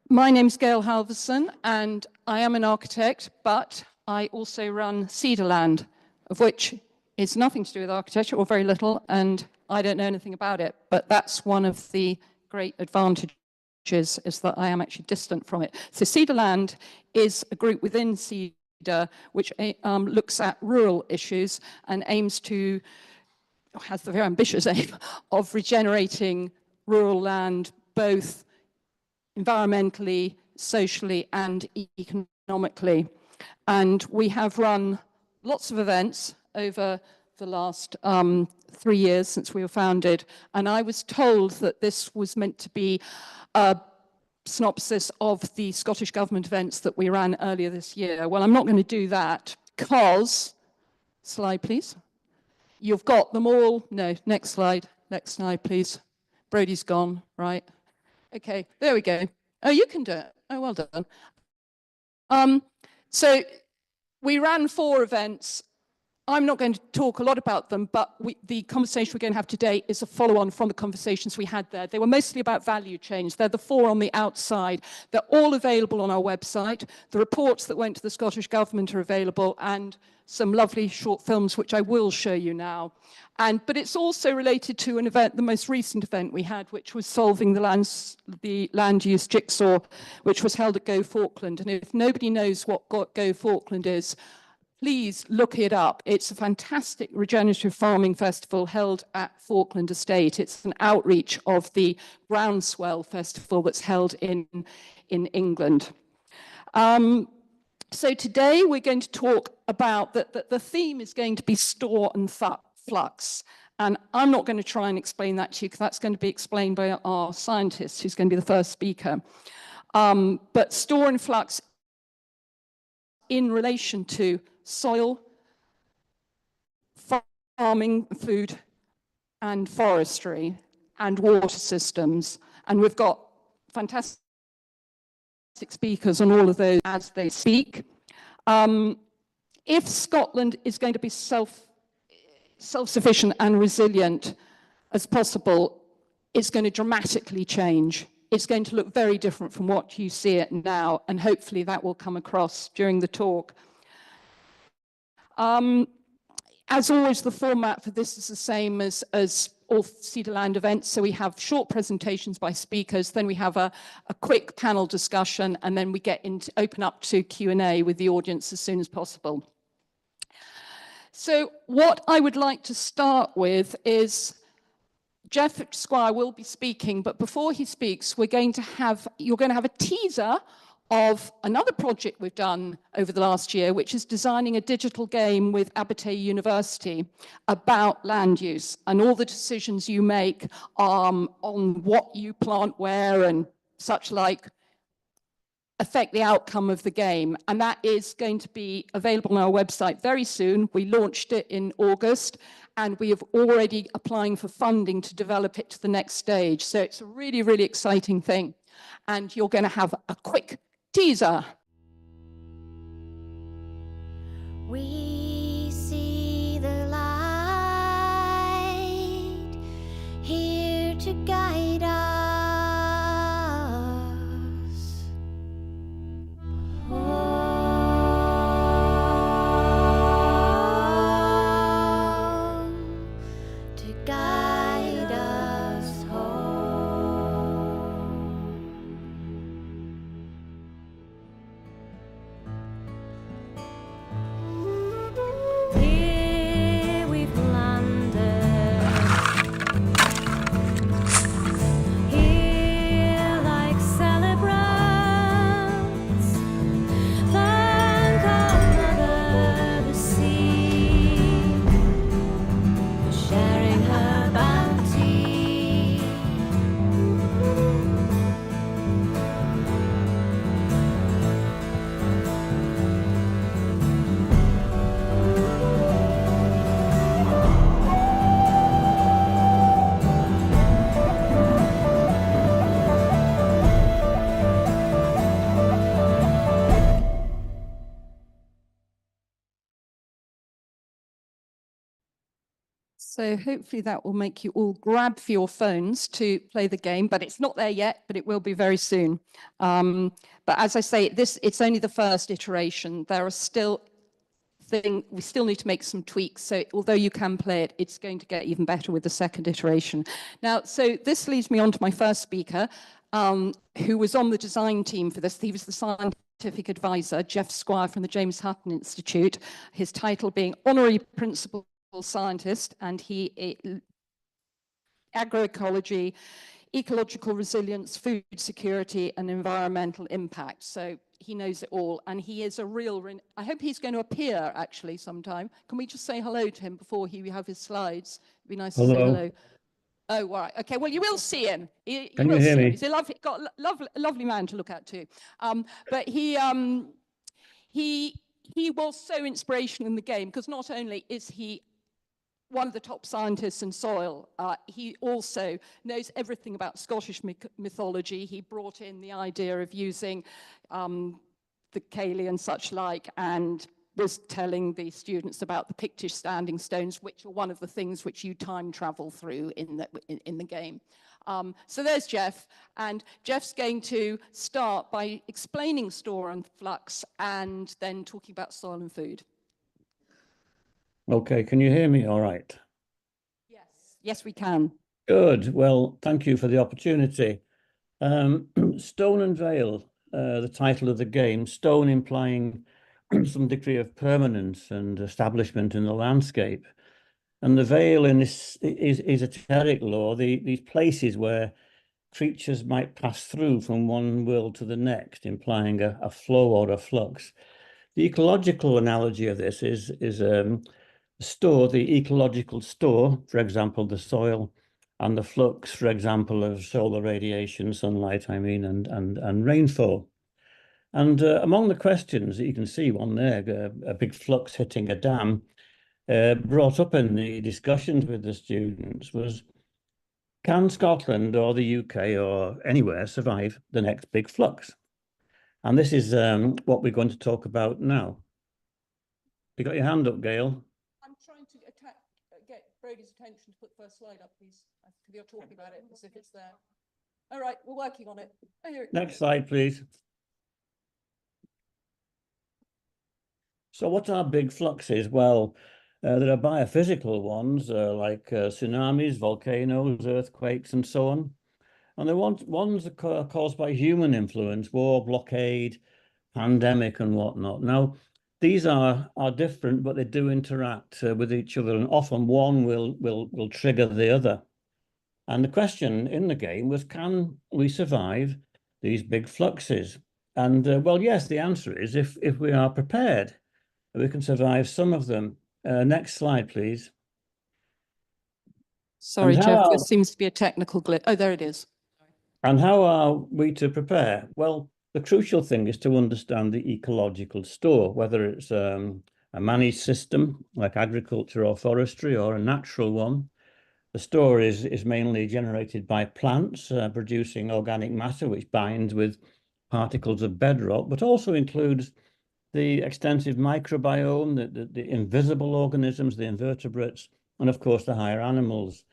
My name's Gail Halverson, and I am an architect, but I also run SEDA Land, of which is nothing to do with architecture, or very little, and I don't know anything about it. But that's one of the great advantages, is that I am actually distant from it. So SEDA Land is a group within SEDA which looks at rural issues and has the very ambitious aim of regenerating rural land, both environmentally, socially, and economically. And we have run lots of events over the last 3 years since we were founded. And I was told that this was meant to be a synopsis of the Scottish Government events that we ran earlier this year. Well, I'm not going to do that because, slide please. You've got them all. No, next slide, please. Brody's gone, right? Okay, there we go. Oh, you can do it. Oh, well done. So we ran 4 events. I'm not going to talk a lot about them, but the conversation we're going to have today is a follow-on from the conversations we had there. They were mostly about value chains. They're the 4 on the outside. They're all available on our website. The reports that went to the Scottish Government are available, and some lovely short films, which I will show you now. But it's also related to an event, the most recent event we had, which was solving the land use jigsaw, which was held at Go Falkland. And if nobody knows what Go Falkland is, please look it up. It's a fantastic regenerative farming festival held at Falkland Estate. It's an outreach of the Groundswell Festival that's held in England. So today we're going to talk about the theme is going to be store and flux. And I'm not going to try and explain that to you because that's going to be explained by our scientist, who's going to be the first speaker. But store and flux in relation to soil, farming, food, and forestry, and water systems. And we've got fantastic speakers on all of those as they speak. If Scotland is going to be self-sufficient and resilient as possible, it's going to dramatically change. It's going to look very different from what you see it now, and hopefully that will come across during the talk. As always, the format for this is the same as all SEDA Land events. So we have short presentations by speakers, then we have a quick panel discussion, and then we open up to Q&A with the audience as soon as possible. So what I would like to start with is Jeff Squire will be speaking, but before he speaks, you're going to have a teaser of another project we've done over the last year, which is designing a digital game with Adaptation University about land use and all the decisions you make on what you plant where and such like affect the outcome of the game. And that is going to be available on our website very soon. We launched it in August, and we have already applying for funding to develop it to the next stage. So it's a really, really exciting thing. And you're going to have a quick teaser. We see the light here to guide us. To guide us home. So hopefully that will make you all grab for your phones to play the game, but it's not there yet, but it will be very soon. But as I say, it's only the first iteration. There are still we still need to make some tweaks. So although you can play it, it's going to get even better with the second iteration. Now, so this leads me on to my first speaker, who was on the design team for this. He was the scientific advisor, Jeff Squire from the James Hutton Institute, his title being Honorary Principal Scientist, and agroecology, ecological resilience, food security, and environmental impact. So he knows it all, and he is a real, I hope he's going to appear actually sometime. Can we just say hello to him before we have his slides? It'd be nice to say hello. Oh, all right. Okay. Well, you will see him. Can you hear me? He's a lovely man to look at too. But he was so inspirational in the game, because not only is he one of the top scientists in soil, he also knows everything about Scottish mythology. He brought in the idea of using the Cayley and such like, and was telling the students about the Pictish standing stones, which are one of the things which you time travel through in the game. So there's Jeff, and Jeff's going to start by explaining store and flux, and then talking about soil and food. Okay, can you hear me all right? Yes, we can. Good. Well, thank you for the opportunity. Stone and Veil, the title of the game, stone implying some degree of permanence and establishment in the landscape. And the veil in this is esoteric lore, these places where creatures might pass through from one world to the next, implying a flow or a flux. The ecological analogy of this is store, the ecological store, for example, the soil, and the flux, for example, of solar radiation, sunlight, I mean, and rainfall. And among the questions that you can see one there, a big flux hitting a dam, brought up in the discussions with the students was, can Scotland or the UK or anywhere survive the next big flux? And this is what we're going to talk about now. You got your hand up, Gail? I'm trying to get Brody's attention to put the first slide up, please. You're talking about it as if it's there. All right, we're working on it. Oh, here it Next goes. slide, please. So what are big fluxes? Well, there are biophysical ones like tsunamis, volcanoes, earthquakes, and so on. And there are ones that are caused by human influence, war, blockade, pandemic, and whatnot. Now, these are different, but they do interact with each other, and often one will trigger the other. And the question in the game was, can we survive these big fluxes? And well, yes, the answer is if we are prepared, we can survive some of them. Next slide, please. Sorry, Jeff, there seems to be a technical glitch. Oh, there it is. And how are we to prepare? Well, the crucial thing is to understand the ecological store, whether it's a managed system like agriculture or forestry, or a natural one. The store is mainly generated by plants producing organic matter, which binds with particles of bedrock, but also includes the extensive microbiome, the invisible organisms, the invertebrates, and of course the higher animals.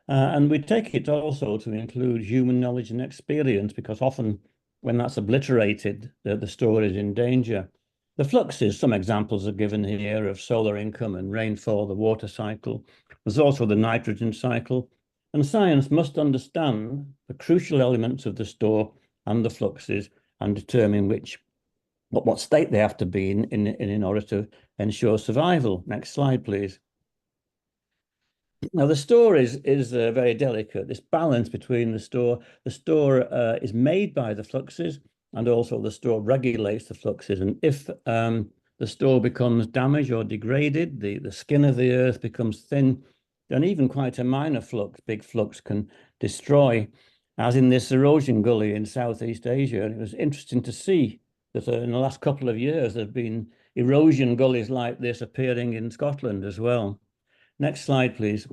And we take it also to include human knowledge and experience, because often when that's obliterated, the store is in danger. The fluxes, some examples are given here of solar income and rainfall, the water cycle. There's also the nitrogen cycle. And science must understand the crucial elements of the store and the fluxes and determine what state they have to be in order to ensure survival. Next slide, please. Now, the store is very delicate. This balance between the store is made by the fluxes, and also the store regulates the fluxes. And if the store becomes damaged or degraded, the skin of the earth becomes thin, then even quite a minor flux, big flux, can destroy, as in this erosion gully in Southeast Asia. And it was interesting to see that in the last couple of years, there have been erosion gullies like this appearing in Scotland as well. Next slide, please.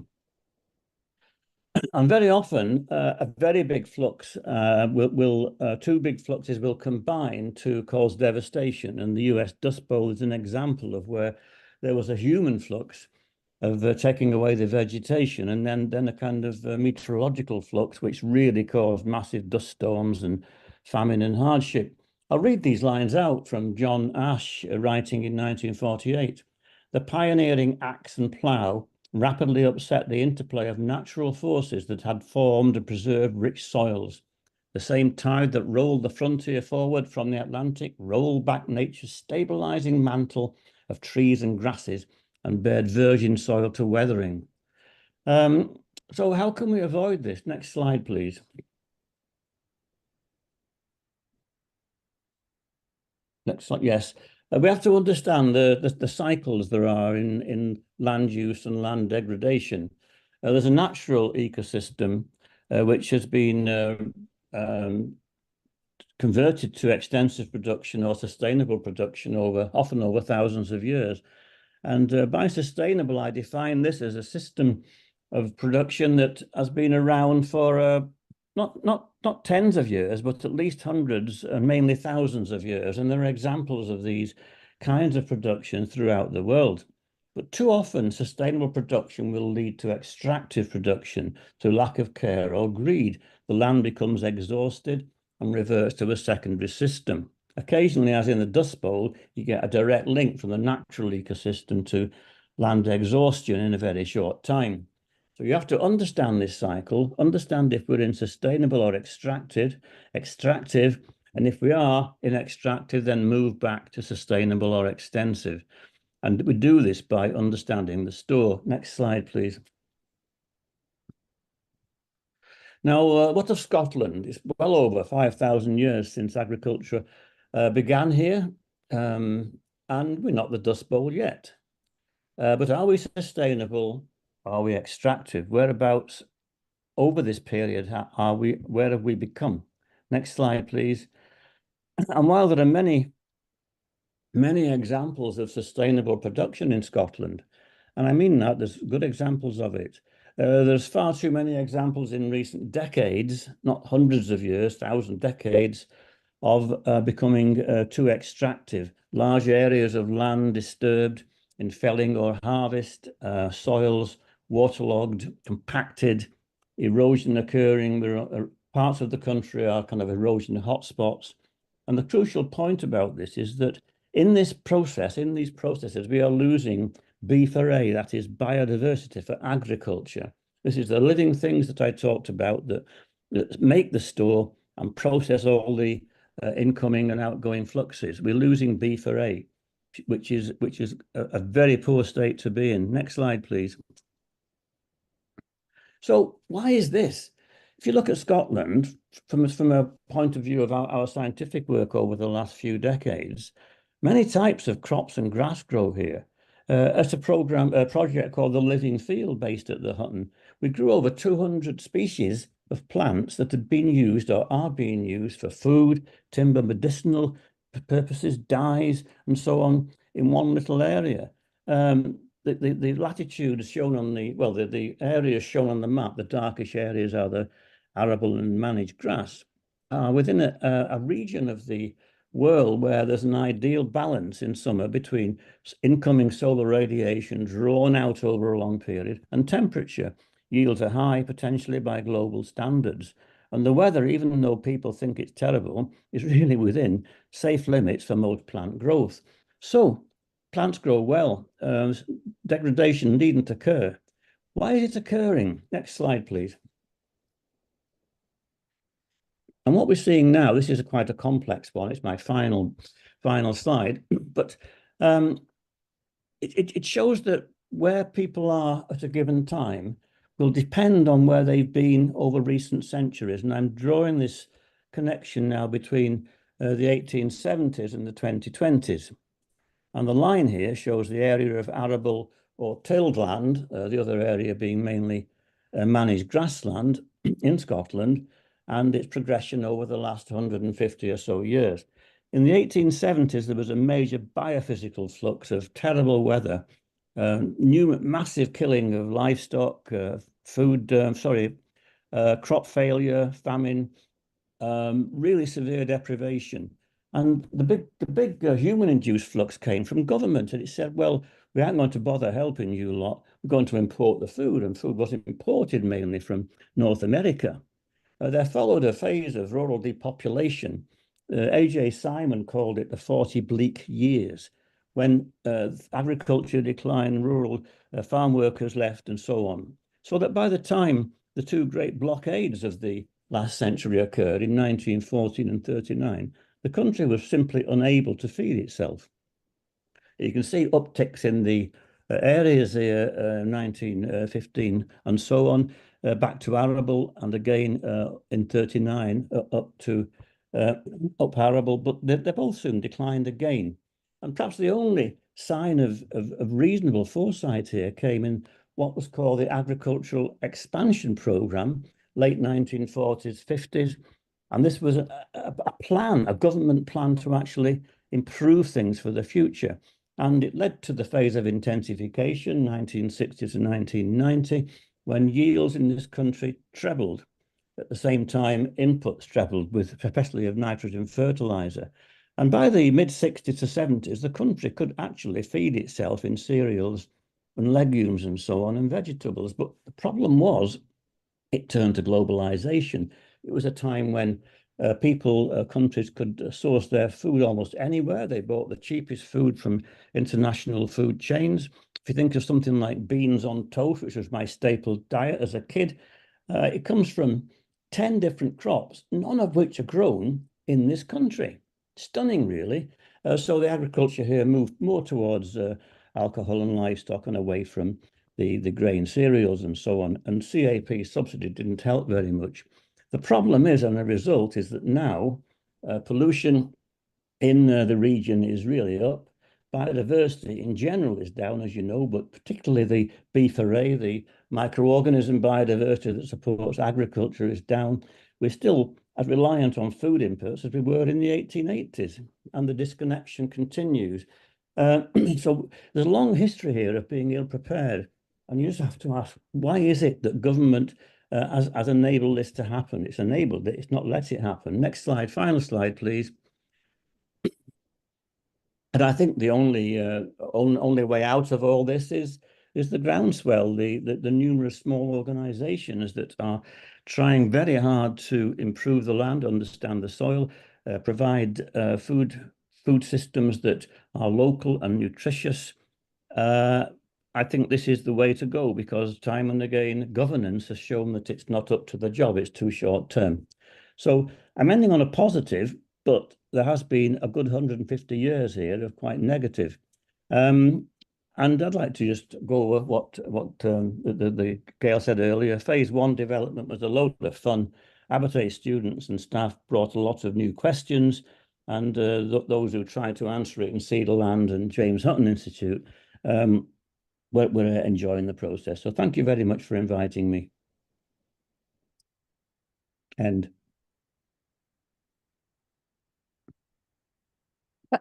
And very often, a very big flux two big fluxes will combine to cause devastation. And the US Dust Bowl is an example of where there was a human flux taking away the vegetation, and then a kind of meteorological flux, which really caused massive dust storms and famine and hardship. I'll read these lines out from John Ashe, writing in 1948. The pioneering axe and plough rapidly upset the interplay of natural forces that had formed and preserved rich soils. The same tide that rolled the frontier forward from the Atlantic rolled back nature's stabilizing mantle of trees and grasses and bared virgin soil to weathering. So how can we avoid this? Next slide, please. Next slide, yes. We have to understand the cycles there are in land use and land degradation. There's a natural ecosystem which has been converted to extensive production or sustainable production often over thousands of years. And by sustainable, I define this as a system of production that has been around for not tens of years, but at least hundreds and mainly thousands of years. And there are examples of these kinds of production throughout the world. But too often, sustainable production will lead to extractive production through lack of care or greed. The land becomes exhausted and reverts to a secondary system. Occasionally, as in the Dust Bowl, you get a direct link from the natural ecosystem to land exhaustion in a very short time. So you have to understand this cycle, understand if we're in sustainable or extractive, and if we are in extractive, then move back to sustainable or extensive. And we do this by understanding the store. Next slide, please. Now, what of Scotland? It's well over 5,000 years since agriculture began here, and we're not the Dust Bowl yet. But are we sustainable? Are we extractive? Whereabouts over this period where have we become? Next slide, please. And while there are many examples of sustainable production in Scotland, and I mean that, there's good examples of it. There's far too many examples in recent decades, not hundreds of years, thousand decades, of becoming too extractive. Large areas of land disturbed in felling or harvest, soils waterlogged, compacted, erosion occurring. There are parts of the country are kind of erosion hotspots. And the crucial point about this is that in these processes, we are losing B4A, that is biodiversity for agriculture. This is the living things that I talked about that make the store and process all the incoming and outgoing fluxes. We're losing B4A, which is a very poor state to be in. Next slide, please. So why is this? If you look at Scotland, from a point of view of our scientific work over the last few decades, many types of crops and grass grow here. At a project called the Living Field based at the Hutton, we grew over 200 species of plants that had been used or are being used for food, timber, medicinal purposes, dyes, and so on in one little area. The latitude is shown on the areas shown on the map, the darkish areas are the arable and managed grass, within a region of the world where there's an ideal balance in summer between incoming solar radiation drawn out over a long period and temperature. Yields are high, potentially by global standards. And the weather, even though people think it's terrible, is really within safe limits for most plant growth. So plants grow well, degradation needn't occur. Why is it occurring? Next slide, please. And what we're seeing now, this is quite a complex one. It's my final slide, but it shows that where people are at a given time will depend on where they've been over recent centuries. And I'm drawing this connection now between the 1870s and the 2020s. And the line here shows the area of arable or tilled land, the other area being mainly managed grassland in Scotland, and its progression over the last 150 or so years. In the 1870s, there was a major biophysical flux of terrible weather, massive killing of livestock, crop failure, famine, really severe deprivation. And the big human-induced flux came from government, and it said, well, we aren't going to bother helping you lot. We're going to import the food, and food was imported mainly from North America. There followed a phase of rural depopulation. A.J. Simon called it the 40 bleak years, when agriculture declined, rural farm workers left, and so on. So that by the time the two great blockades of the last century occurred in 1914 and 39, the country was simply unable to feed itself. You can see upticks in the areas here, 1915 and so on, back to arable, and again in 39 up arable, but they both soon declined again. And perhaps the only sign of reasonable foresight here came in what was called the Agricultural Expansion Programme, late 1940s, 50s. And this was a plan, a government plan to actually improve things for the future. And it led to the phase of intensification, 1960 to 1990, when yields in this country trebled. At the same time, inputs trebled, with especially of nitrogen fertilizer. And by the mid-60s to 70s, the country could actually feed itself in cereals and legumes and so on, and vegetables. But the problem was, it turned to globalization. It was a time when countries could source their food almost anywhere. They bought the cheapest food from international food chains. If you think of something like beans on toast, which was my staple diet as a kid, it comes from 10 different crops, none of which are grown in this country. Stunning, really. So the agriculture here moved more towards alcohol and livestock and away from the grain cereals and so on. And CAP subsidy didn't help very much. The problem is, and the result is that now pollution in the region is really up. Biodiversity in general is down, as you know, but particularly the beef array, the microorganism biodiversity that supports agriculture, is down. We're still as reliant on food imports as we were in the 1880s, and the disconnection continues. So there's a long history here of being ill-prepared, and you just have to ask, why is it that government has enabled this to happen? It's enabled it, it's not let it happen. Next slide, final slide, please. And I think the only way out of all this is the groundswell, the numerous small organizations that are trying very hard to improve the land, understand the soil, provide food systems that are local and nutritious. I think this is the way to go, because time and again, governance has shown that it's not up to the job, it's too short term. So I'm ending on a positive, but there has been a good 150 years here of quite negative. And I'd like to just go over what the Gail said earlier. Phase 1 development was a load of fun. Adaptation students and staff brought a lot of new questions, and those who tried to answer it in SEDA Land and James Hutton Institute we're enjoying the process. So thank you very much for inviting me. And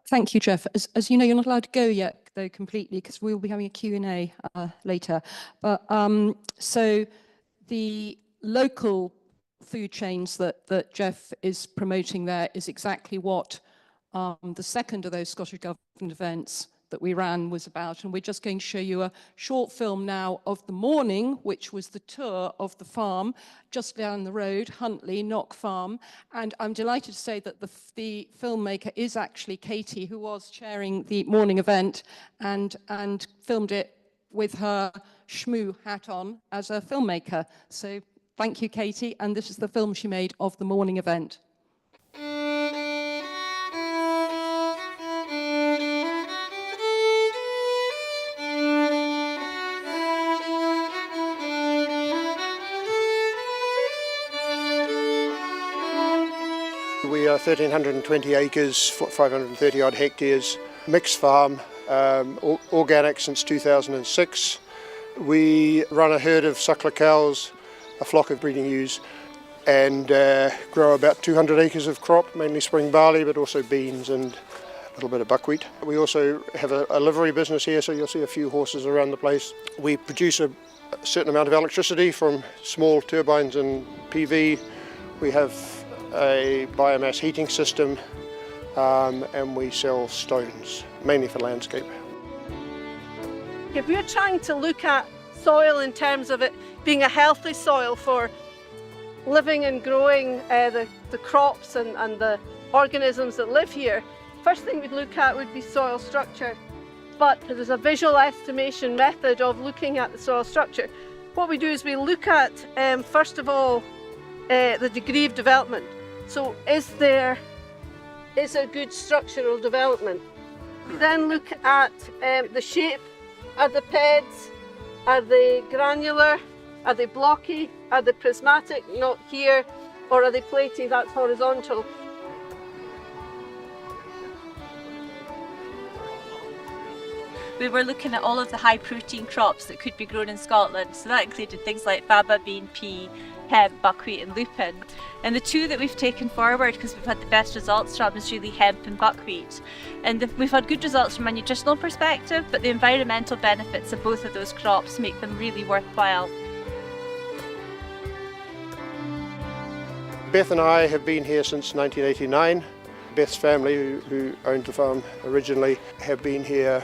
thank you, Jeff. As you know, you're not allowed to go yet, though, completely, because we will be having a Q&A later. But so the local food chains that Jeff is promoting there is exactly what the second of those Scottish Government events that we ran was about. And we're just going to show you a short film now of the morning, which was the tour of the farm just down the road, Huntley Knock Farm. And I'm delighted to say that the filmmaker is actually Katie, who was chairing the morning event and filmed it with her schmoo hat on as a filmmaker. So thank you, Katie. And this is the film she made of the morning event. We are 1,320 acres, 530 odd hectares, mixed farm, organic since 2006. We run a herd of suckler cows, a flock of breeding ewes, and grow about 200 acres of crop, mainly spring barley, but also beans and a little bit of buckwheat. We also have a livery business here, so you'll see a few horses around the place. We produce a certain amount of electricity from small turbines and PV. We have a biomass heating system, and we sell stones, mainly for landscape. If we're trying to look at soil in terms of it being a healthy soil for living and growing the crops and the organisms that live here, first thing we'd look at would be soil structure. But there's a visual estimation method of looking at the soil structure. What we do is we look at, first of all, the degree of development. So is there good structural development? We then look at the shape. Are the beds, are they granular, are they blocky, are they prismatic, not here, or are they platy, that's horizontal. We were looking at all of the high protein crops that could be grown in Scotland, so that included things like faba bean, pea, hemp, buckwheat and lupin. And the two that we've taken forward, because we've had the best results from, is really hemp and buckwheat. And we've had good results from a nutritional perspective, but the environmental benefits of both of those crops make them really worthwhile. Beth and I have been here since 1989. Beth's family, who owned the farm originally, have been here,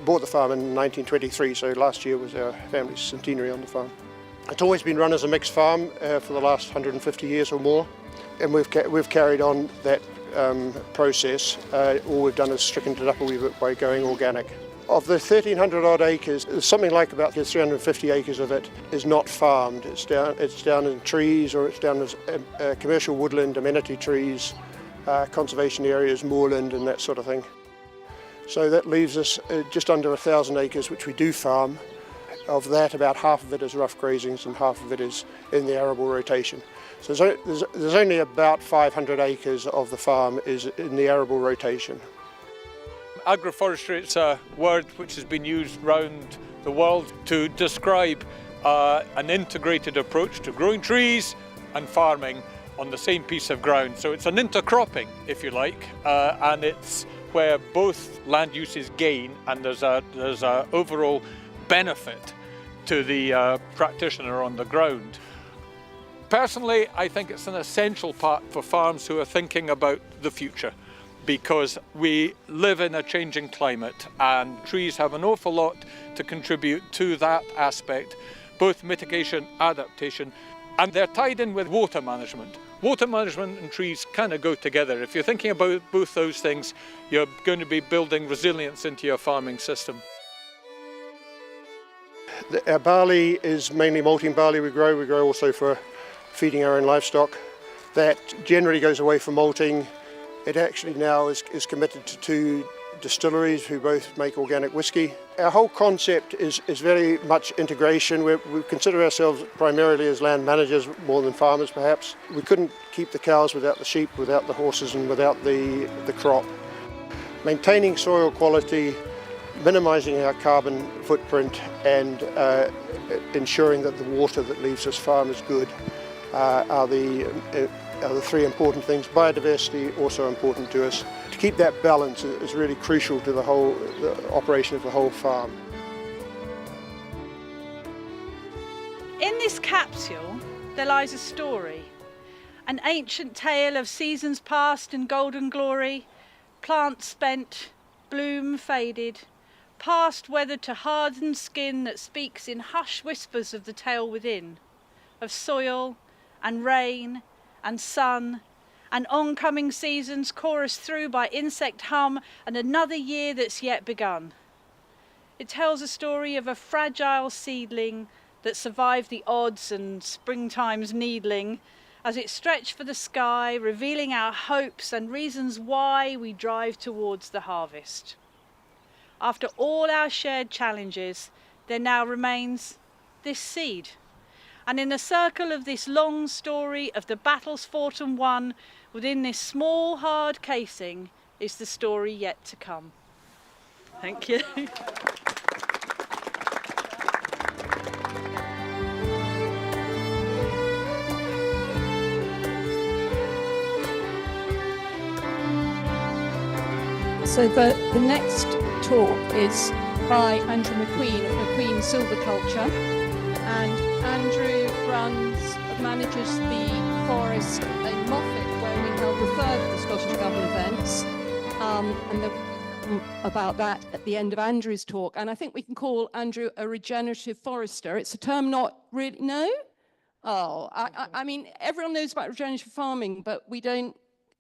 bought the farm in 1923, so last year was our family's centenary on the farm. It's always been run as a mixed farm for the last 150 years or more, and we've carried on that process. All we've done is strickened it up a wee bit by going organic. Of the 1,300 odd acres, something like about 350 acres of it is not farmed. It's down in trees, or it's down as commercial woodland, amenity trees, conservation areas, moorland and that sort of thing. So that leaves us just under 1,000 acres which we do farm. Of that, about half of it is rough grazings and half of it is in the arable rotation. So there's only about 500 acres of the farm is in the arable rotation. Agroforestry, it's a word which has been used around the world to describe an integrated approach to growing trees and farming on the same piece of ground. So it's an intercropping, if you like, and it's where both land uses gain and there's a overall benefit to the practitioner on the ground. Personally, I think it's an essential part for farms who are thinking about the future, because we live in a changing climate and trees have an awful lot to contribute to that aspect, both mitigation, adaptation, and they're tied in with water management. Water management and trees kind of go together. If you're thinking about both those things, you're going to be building resilience into your farming system. Our barley is mainly malting barley we grow. We grow also for feeding our own livestock. That generally goes away for malting. It actually now is committed to 2 distilleries who both make organic whisky. Our whole concept is very much integration. We consider ourselves primarily as land managers more than farmers perhaps. We couldn't keep the cows without the sheep, without the horses and without the crop. Maintaining soil quality, minimising our carbon footprint and ensuring that the water that leaves this farm is good are the 3 important things. Biodiversity also important to us. To keep that balance is really crucial to the operation of the whole farm. In this capsule there lies a story, an ancient tale of seasons past and golden glory, plants spent, bloom faded, past weathered to hardened skin that speaks in hushed whispers of the tale within, of soil and rain and sun, and oncoming seasons chorused through by insect hum, and another year that's yet begun. It tells a story of a fragile seedling that survived the odds and springtime's needling, as it stretched for the sky, revealing our hopes and reasons why we drive towards the harvest. After all our shared challenges, there now remains this seed. And in the circle of this long story of the battles fought and won, within this small hard casing is the story yet to come. Thank you. So the next talk is by Andrew McQueen of McQueen Silviculture, and Andrew manages the forest in Moffat, where we held the 3rd of the Scottish Government events, and some about that at the end of Andrew's talk. And I think we can call Andrew a regenerative forester. It's a term not really, no? Oh, I mean, everyone knows about regenerative farming, but we don't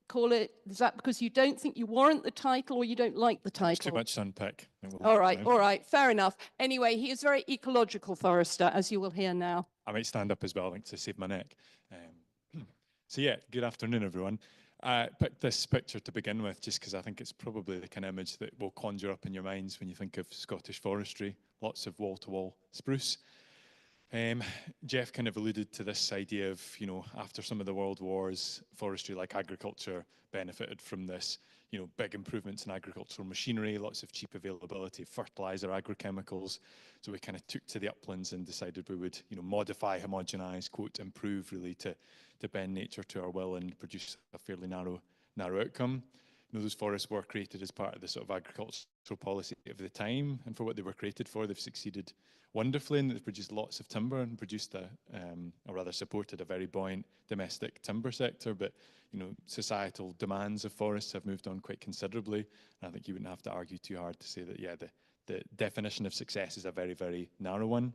call it. Is that because you don't think you warrant the title, or you don't like the title? It's too much to unpick. All right, fair enough. Anyway, he is a very ecological forester, as you will hear now. I might stand up as well, I think, to save my neck. So yeah, good afternoon, everyone. I picked this picture to begin with just because I think it's probably the kind of image that will conjure up in your minds when you think of Scottish forestry. Lots of wall-to-wall spruce. Jeff kind of alluded to this idea of, you know, after some of the world wars, forestry like agriculture benefited from this, you know, big improvements in agricultural machinery, lots of cheap availability of fertilizer, agrochemicals. So we kind of took to the uplands and decided we would, you know, modify, homogenize, quote, improve really to bend nature to our will and produce a fairly narrow outcome. You know, those forests were created as part of the sort of agricultural policy of the time, and for what they were created for, they've succeeded wonderfully, and they've produced lots of timber and produced or rather supported a very buoyant domestic timber sector. But you know, societal demands of forests have moved on quite considerably, and I think you wouldn't have to argue too hard to say that, yeah, the definition of success is a very, very narrow one.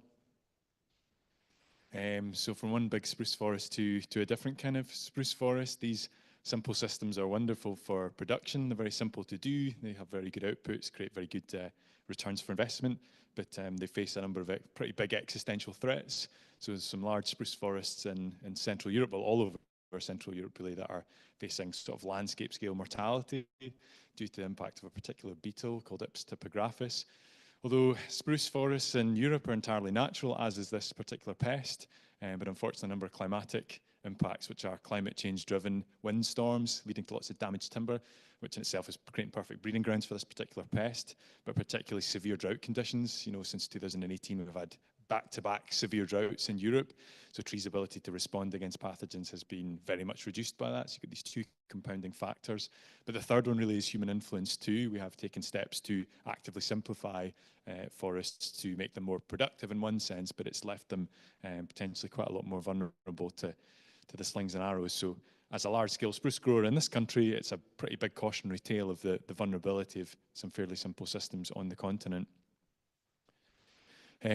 So from one big spruce forest to a different kind of spruce forest, these simple systems are wonderful for production. They're very simple to do. They have very good outputs, create very good returns for investment, but they face a number of pretty big existential threats. So there's some large spruce forests in Central Europe, well, all over Central Europe really, that are facing sort of landscape scale mortality due to the impact of a particular beetle called Ips typographus. Although spruce forests in Europe are entirely natural, as is this particular pest, but unfortunately a number of climatic impacts, which are climate change driven windstorms leading to lots of damaged timber, which in itself is creating perfect breeding grounds for this particular pest, but particularly severe drought conditions. You know, since 2018 we've had back-to-back severe droughts in Europe, so trees' ability to respond against pathogens has been very much reduced by that. So you've got these two compounding factors. But the third one really is human influence too. We have taken steps to actively simplify forests to make them more productive in one sense, but it's left them potentially quite a lot more vulnerable to the slings and arrows. So as a large-scale spruce grower in this country, it's a pretty big cautionary tale of the vulnerability of some fairly simple systems on the continent.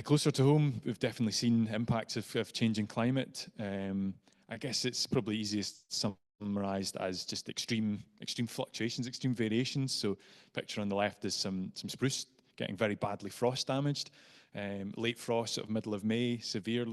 Closer to home, we've definitely seen impacts of changing climate. I guess it's probably easiest summarised as just extreme fluctuations, extreme variations. So picture on the left is some spruce getting very badly frost damaged. Late frost, sort of middle of May, severe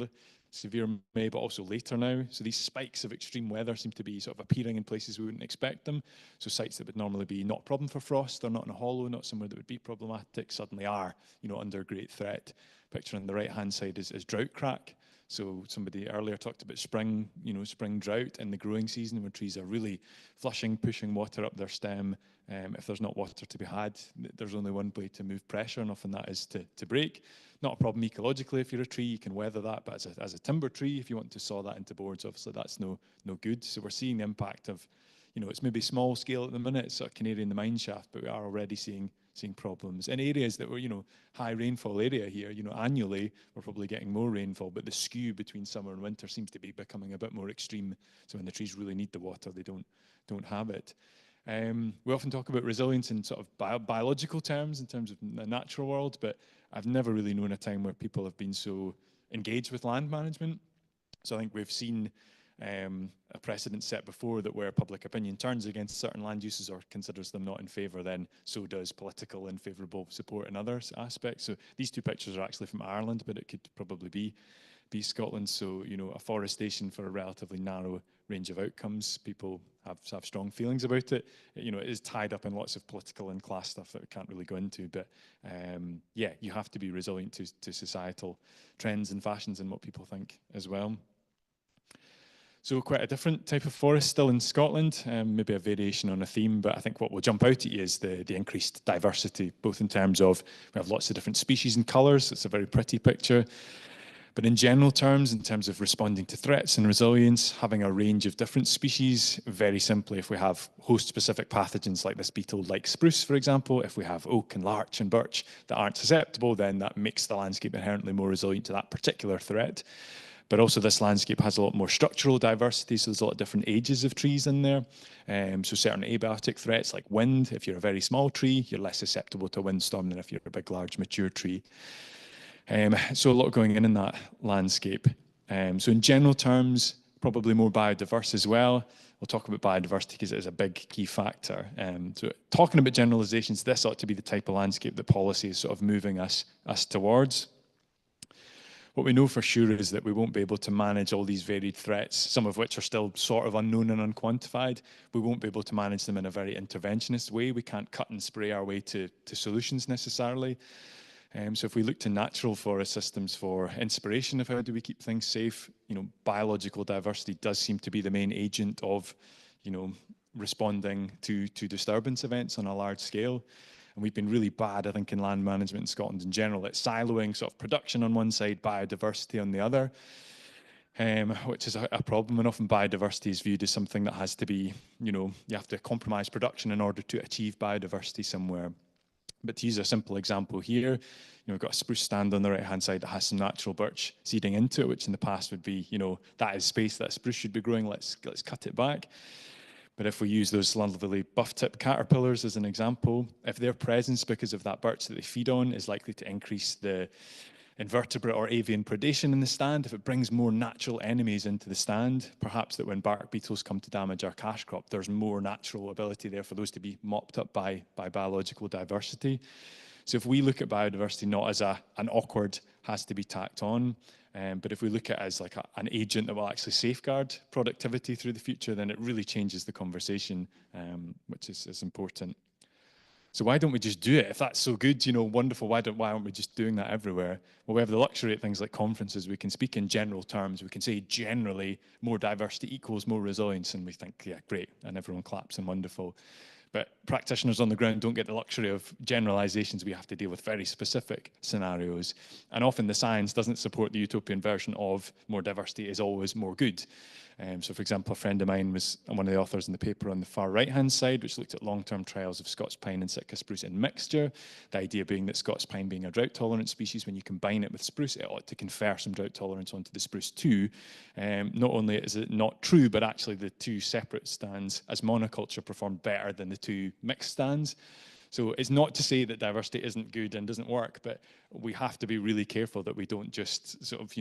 May, but also later now. So these spikes of extreme weather seem to be sort of appearing in places we wouldn't expect them. So sites that would normally be not a problem for frost, they're not in a hollow, not somewhere that would be problematic, suddenly are, you know, under great threat. Picture on the right-hand side is drought crack. So somebody earlier talked about spring, you know, spring drought in the growing season when trees are really flushing, pushing water up their stem. If there's not water to be had, there's only one way to move pressure, and often that is to break. Not a problem ecologically if you're a tree, you can weather that, but as a timber tree, if you want to saw that into boards, obviously that's no good. So we're seeing the impact of, you know, it's maybe small scale at the minute, it's sort of canary in the mine shaft, but we are already seeing problems in areas that were, you know, high rainfall area here. You know, annually we're probably getting more rainfall, but the skew between summer and winter seems to be becoming a bit more extreme. So when the trees really need the water, they don't have it. We often talk about resilience in sort of biological terms, in terms of the natural world, but I've never really known a time where people have been so engaged with land management. So I think we've seen a precedent set before that where public opinion turns against certain land uses or considers them not in favour, then so does political and favourable support in other aspects. So these two pictures are actually from Ireland, but it could probably be Scotland. So, you know, afforestation for a relatively narrow range of outcomes. People have strong feelings about it. You know, it is tied up in lots of political and class stuff that we can't really go into. But yeah, you have to be resilient to societal trends and fashions and what people think as well. So quite a different type of forest still in Scotland, maybe a variation on a theme, but I think what will jump out at you is the increased diversity, both in terms of we have lots of different species and colours. It's a very pretty picture. But in general terms, in terms of responding to threats and resilience, having a range of different species, very simply, if we have host-specific pathogens like this beetle, like spruce, for example, if we have oak and larch and birch that aren't susceptible, then that makes the landscape inherently more resilient to that particular threat. But also this landscape has a lot more structural diversity, so there's a lot of different ages of trees in there. So certain abiotic threats like wind, if you're a very small tree, you're less susceptible to a windstorm than if you're a big, large, mature tree. So a lot going in that landscape. So in general terms, probably more biodiverse as well. We'll talk about biodiversity because it is a big key factor. So talking about generalizations, this ought to be the type of landscape that policy is sort of moving us towards. What we know for sure is that we won't be able to manage all these varied threats, some of which are still sort of unknown and unquantified. We won't be able to manage them in a very interventionist way. We can't cut and spray our way to solutions necessarily. So if we look to natural forest systems for inspiration of how do we keep things safe, biological diversity does seem to be the main agent of, responding to disturbance events on a large scale. And we've been really bad, I think, in land management in Scotland in general at siloing sort of production on one side, biodiversity on the other, which is a problem. And often biodiversity is viewed as something that has to be, you have to compromise production in order to achieve biodiversity somewhere. But to use a simple example here, we've got a spruce stand on the right-hand side that has some natural birch seeding into it, which in the past would be, that is space that spruce should be growing, let's cut it back. But if we use those lovely buff-tip caterpillars as an example, if their presence because of that birch that they feed on is likely to increase the invertebrate or avian predation in the stand, if it brings more natural enemies into the stand, perhaps that when bark beetles come to damage our cash crop, there's more natural ability there for those to be mopped up by biological diversity. So if we look at biodiversity not as an awkward has to be tacked on, but if we look at it as like an agent that will actually safeguard productivity through the future, then it really changes the conversation, which is important. So why don't we just do it? If that's so good, wonderful, why aren't we just doing that everywhere? Well, we have the luxury at things like conferences. We can speak in general terms. We can say generally more diversity equals more resilience. And we think, yeah, great. And everyone claps and wonderful. But practitioners on the ground don't get the luxury of generalizations. We have to deal with very specific scenarios. And often the science doesn't support the utopian version of more diversity is always more good. So, for example, a friend of mine was one of the authors in the paper on the far right-hand side, which looked at long-term trials of Scots pine and Sitka spruce in mixture. The idea being that Scots pine being a drought-tolerant species, when you combine it with spruce, it ought to confer some drought tolerance onto the spruce too. Not only is it not true, but actually the two separate stands as monoculture performed better than the two mixed stands. So it's not to say that diversity isn't good and doesn't work, but we have to be really careful that we don't just sort of,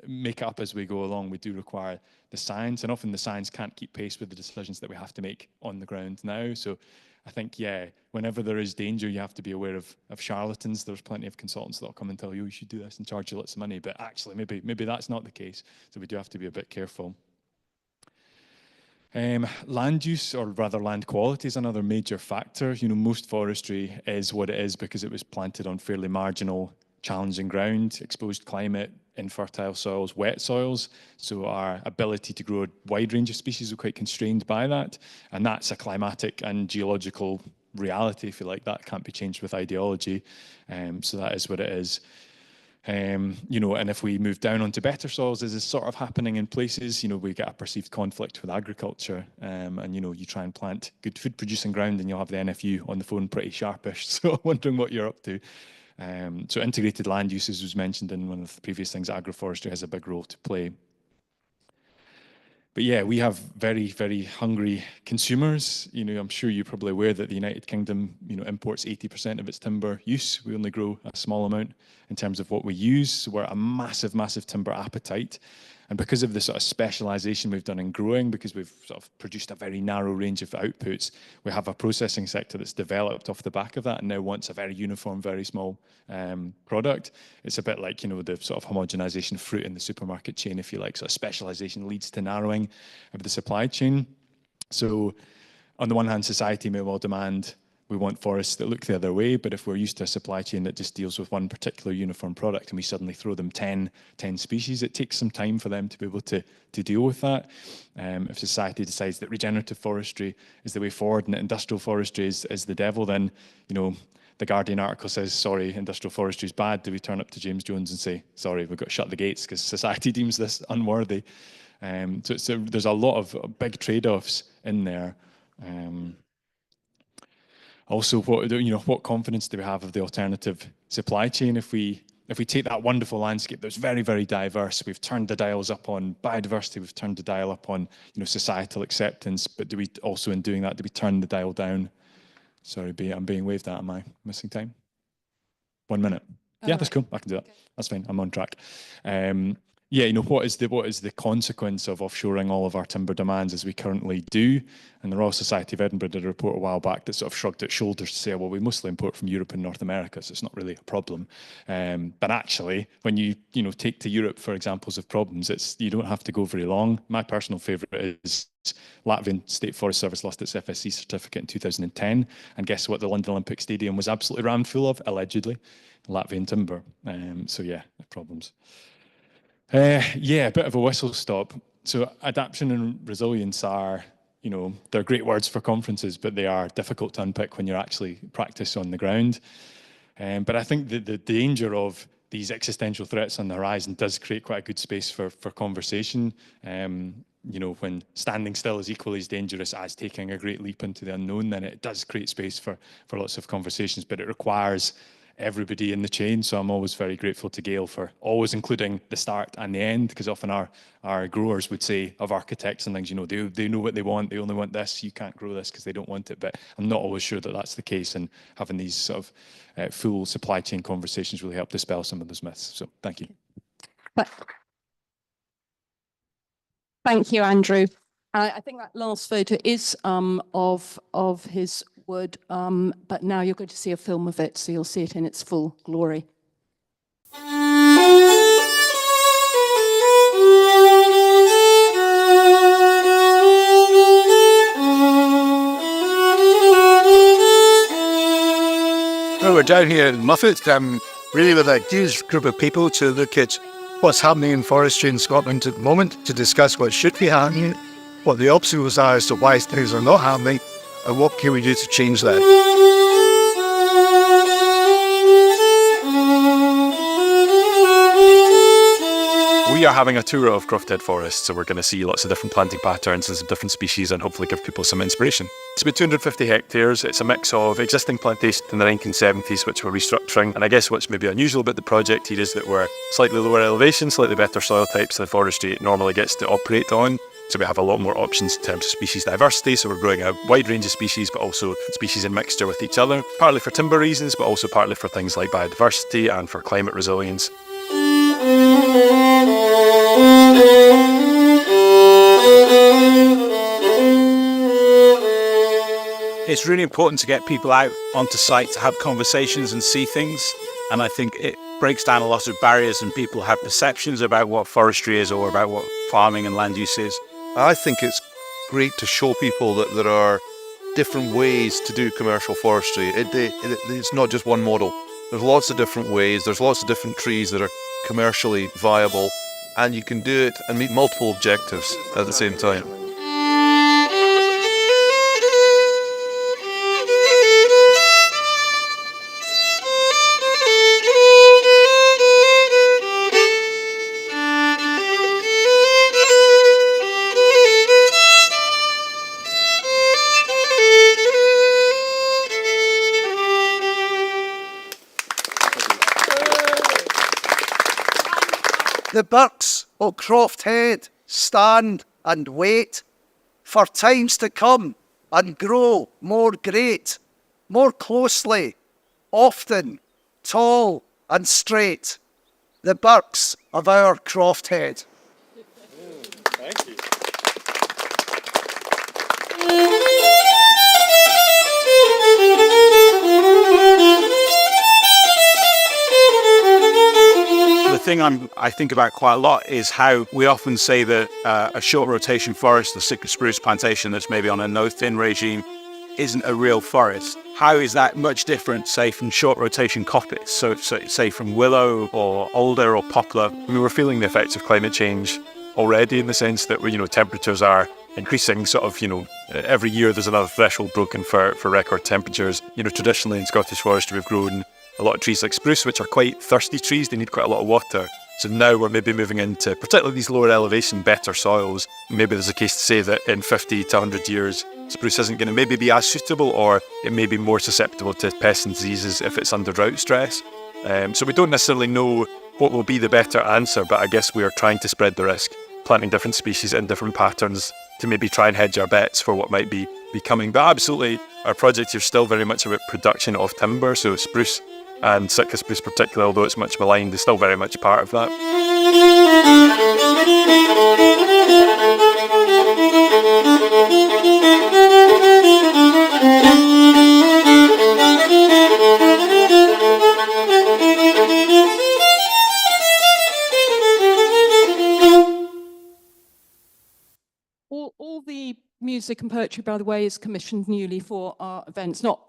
make up as we go along. We do require the science, and often the science can't keep pace with the decisions that we have to make on the ground now. So I think, whenever there is danger, you have to be aware of charlatans. There's plenty of consultants that'll come and tell you, you should do this and charge you lots of money, but actually maybe that's not the case. So we do have to be a bit careful. Land use, or rather land quality, is another major factor. Most forestry is what it is because it was planted on fairly marginal, challenging ground, exposed climate, infertile soils, wet soils. So our ability to grow a wide range of species is quite constrained by that. And that's a climatic and geological reality, if you like. That can't be changed with ideology. So that is what it is. And if we move down onto better soils, as is sort of happening in places, we get a perceived conflict with agriculture. And you try and plant good food producing ground and you'll have the NFU on the phone pretty sharpish. So wondering what you're up to. So integrated land uses was mentioned in one of the previous things. Agroforestry has a big role to play. But we have very, very hungry consumers. I'm sure you're probably aware that the United Kingdom, imports 80% of its timber use. We only grow a small amount in terms of what we use. So we're a massive, massive timber appetite. And because of the sort of specialization we've done in growing, because we've sort of produced a very narrow range of outputs, we have a processing sector that's developed off the back of that and now wants a very uniform, very small product. It's a bit like, the sort of homogenization of fruit in the supermarket chain, if you like. So specialization leads to narrowing of the supply chain. So on the one hand, society may well demand we want forests that look the other way, but if we're used to a supply chain that just deals with one particular uniform product and we suddenly throw them 10 species, it takes some time for them to be able to deal with that. If society decides that regenerative forestry is the way forward and that industrial forestry is the devil, then, the Guardian article says, sorry, industrial forestry is bad. Do we turn up to James Jones and say, sorry, we've got to shut the gates because society deems this unworthy? So there's a lot of big trade-offs in there. Also, what confidence do we have of the alternative supply chain if we if we take that wonderful landscape that's very, very diverse, we've turned the dials up on biodiversity, we've turned the dial up on, you know, societal acceptance, but do we also, in doing that, do we turn the dial down? Sorry, I'm being waved at. Am I missing time? 1 minute. Yeah, that's cool. I can do that. That's fine. I'm on track. Yeah, you know, what is the consequence of offshoring all of our timber demands as we currently do? And the Royal Society of Edinburgh did a report a while back that sort of shrugged its shoulders to say, well, we mostly import from Europe and North America, so it's not really a problem. But actually, when you take to Europe for examples of problems, you don't have to go very long. My personal favourite is Latvian State Forest Service lost its FSC certificate in 2010, and guess what the London Olympic Stadium was absolutely rammed full of, allegedly? Latvian timber. So yeah, problems. Yeah, a bit of a whistle stop. So adaptation and resilience are, you know, they're great words for conferences, but they are difficult to unpick when you're actually practice on the ground. But I think that the danger of these existential threats on the horizon does create quite a good space for conversation. You know, when standing still is equally as dangerous as taking a great leap into the unknown, then it does create space for lots of conversations, but it requires everybody in the chain. So I'm always very grateful to Gail for always including the start and the end, because often our growers would say of architects and things, you know, they know what they want, they only want this, you can't grow this because they don't want it. But I'm not always sure that that's the case, and having these sort of full supply chain conversations really help dispel some of those myths. So thank you. Thank you, Andrew. I think that last photo is of his wood, but now you're going to see a film of it, so you'll see it in its full glory. Well, we're down here in Muffet, really with a huge group of people to look at what's happening in forestry in Scotland at the moment, to discuss what should be happening, what the obstacles are as to why things are not happening, and what can we do to change that. We are having a tour of Crofted Forest, so we're going to see lots of different planting patterns and some different species and hopefully give people some inspiration. It's about 250 hectares. It's a mix of existing plantations in the 1970s, which we're restructuring. And I guess what's maybe unusual about the project here is that we're slightly lower elevation, slightly better soil types than forestry normally gets to operate on. So we have a lot more options in terms of species diversity. So we're growing a wide range of species, but also species in mixture with each other, partly for timber reasons, but also partly for things like biodiversity and for climate resilience. It's really important to get people out onto site to have conversations and see things. And I think it breaks down a lot of barriers, and people have perceptions about what forestry is or about what farming and land use is. I think it's great to show people that there are different ways to do commercial forestry. It's not just one model. There's lots of different ways. There's lots of different trees that are commercially viable, and you can do it and meet multiple objectives at the same time. The birks o' Croft Head stand and wait for times to come and grow more great, more closely, often, tall and straight. The birks of our Croft Head. Thank you. The thing I think about quite a lot is how we often say that a short rotation forest, the cypress spruce plantation that's maybe on a no-thin regime, isn't a real forest. How is that much different, say, from short rotation coppice? So say from willow or alder or poplar. I mean, we're feeling the effects of climate change already, in the sense that temperatures are increasing. Sort of, every year there's another threshold broken for record temperatures. Traditionally in Scottish forestry we've grown a lot of trees like spruce, which are quite thirsty trees. They need quite a lot of water. So now we're maybe moving into, particularly these lower elevation, better soils. Maybe there's a case to say that in 50 to 100 years, spruce isn't going to maybe be as suitable, or it may be more susceptible to pests and diseases if it's under drought stress. So we don't necessarily know what will be the better answer, but I guess we are trying to spread the risk, planting different species in different patterns to maybe try and hedge our bets for what might be coming. But absolutely, our project is still very much about production of timber, so spruce and Sitka spruce particularly, although it's much maligned, is still very much part of that. All the music and poetry, by the way, is commissioned newly for our events. Not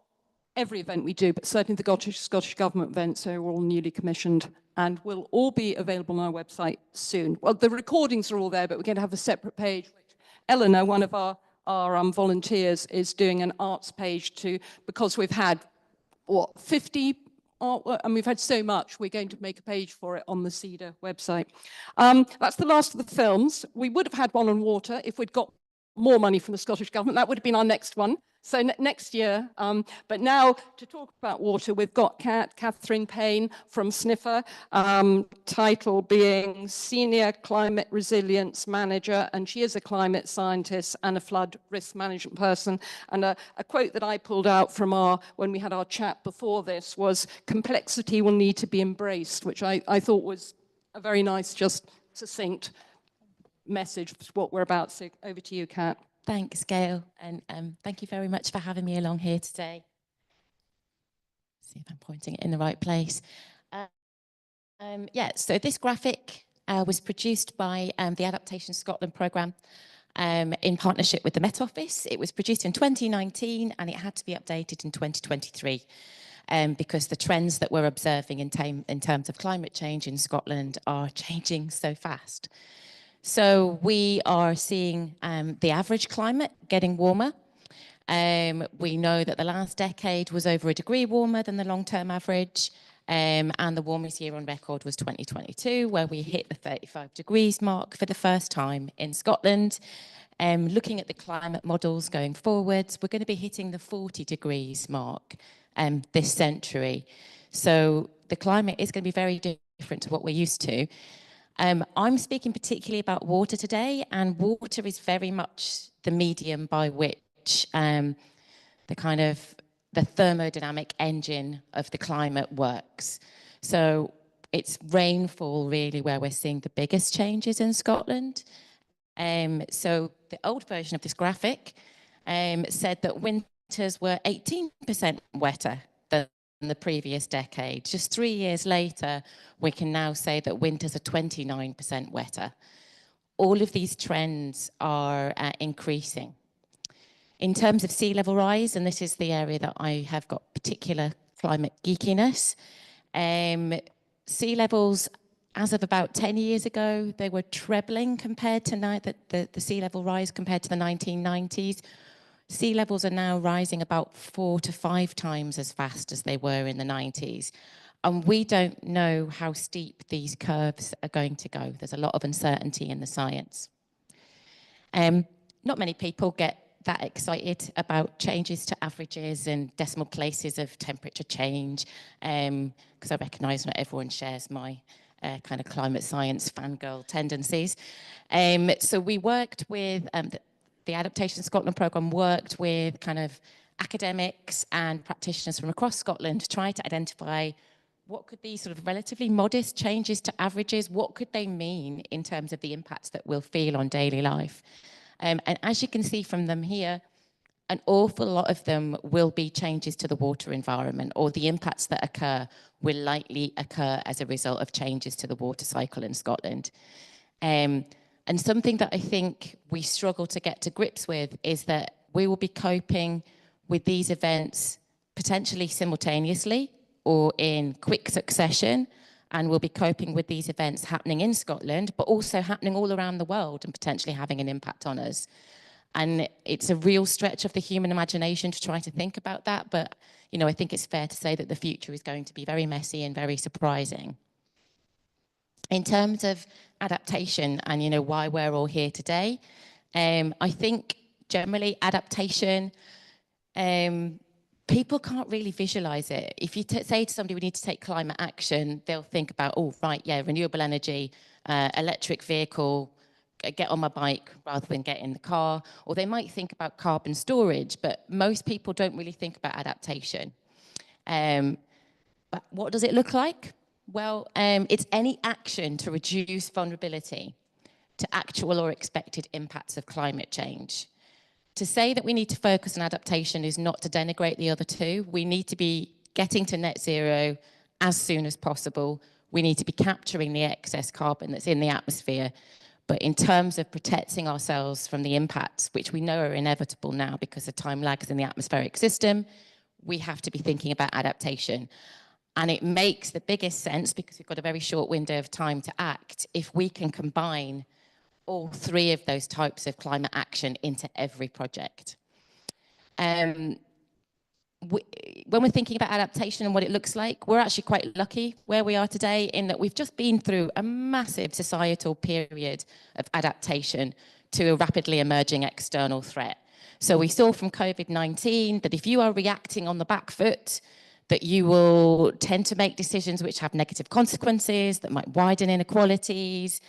every event we do, but certainly the Scottish Government events are all newly commissioned and will all be available on our website soon. Well, the recordings are all there, but we're going to have a separate page, which Eleanor, one of our volunteers, is doing an arts page too, because we've had, 50 artwork, and we've had so much, we're going to make a page for it on the SEDA website. That's the last of the films. We would have had one on water if we'd got more money from the Scottish Government. That would have been our next one. So next year, but now to talk about water, we've got Catherine Payne from Sniffer, title being Senior Climate Resilience Manager, and she is a climate scientist and a flood risk management person. And a quote that I pulled out from when we had our chat before this was, complexity will need to be embraced, which I thought was a very nice, just succinct message for what we're about. So over to you, Kat. Thanks, Gail, and thank you very much for having me along here today. See if I'm pointing it in the right place. Yeah, so this graphic was produced by the Adaptation Scotland programme in partnership with the Met Office. It was produced in 2019 and it had to be updated in 2023 because the trends that we're observing in terms of climate change in Scotland are changing so fast. So we are seeing the average climate getting warmer. We know that the last decade was over 1 degree warmer than the long-term average, and the warmest year on record was 2022, where we hit the 35 degrees mark for the first time in Scotland. Looking at the climate models going forwards, we're going to be hitting the 40 degrees mark this century. So the climate is going to be very different to what we're used to. I'm speaking particularly about water today, and water is very much the medium by which the thermodynamic engine of the climate works. So it's rainfall really where we're seeing the biggest changes in Scotland. So the old version of this graphic said that winters were 18% wetter than the previous decade. Just 3 years later, we can now say that winters are 29% wetter. All of these trends are increasing. In terms of sea level rise, and this is the area that I have got particular climate geekiness, sea levels, as of about 10 years ago, they were trebling compared to the sea level rise compared to the 1990s. Sea levels are now rising about 4 to 5 times as fast as they were in the 90s. And we don't know how steep these curves are going to go. There's a lot of uncertainty in the science. Not many people get that excited about changes to averages and decimal places of temperature change, because I recognise not everyone shares my kind of climate science fangirl tendencies. So we worked with, the Adaptation Scotland programme worked with kind of academics and practitioners from across Scotland to try to identify what could these sort of relatively modest changes to averages, what could they mean in terms of the impacts that we'll feel on daily life. And as you can see from them here, an awful lot of them will be changes to the water environment, or the impacts that occur will likely occur as a result of changes to the water cycle in Scotland. And something that I think we struggle to get to grips with is that we will be coping with these events potentially simultaneously or in quick succession, and we'll be coping with these events happening in Scotland, but also happening all around the world and potentially having an impact on us. And it's a real stretch of the human imagination to try to think about that, but you know, I think it's fair to say that the future is going to be very messy and very surprising. In terms of adaptation and you know why we're all here today, I think generally adaptation people can't really visualize it. If you say to somebody, we need to take climate action, they'll think about, oh, right, yeah, renewable energy, electric vehicle, get on my bike rather than get in the car. Or they might think about carbon storage, but most people don't really think about adaptation. But what does it look like? Well, it's any action to reduce vulnerability to actual or expected impacts of climate change. To say that we need to focus on adaptation is not to denigrate the other two. We need to be getting to net zero as soon as possible. We need to be capturing the excess carbon that's in the atmosphere. But in terms of protecting ourselves from the impacts, which we know are inevitable now because of time lags in the atmospheric system, we have to be thinking about adaptation. And it makes the biggest sense, because we've got a very short window of time to act, if we can combine all three of those types of climate action into every project. When we're thinking about adaptation and what it looks like, we're actually quite lucky where we are today in that we've just been through a massive societal period of adaptation to a rapidly emerging external threat. So we saw from COVID-19 that if you are reacting on the back foot, that you will tend to make decisions which have negative consequences, that might widen inequalities,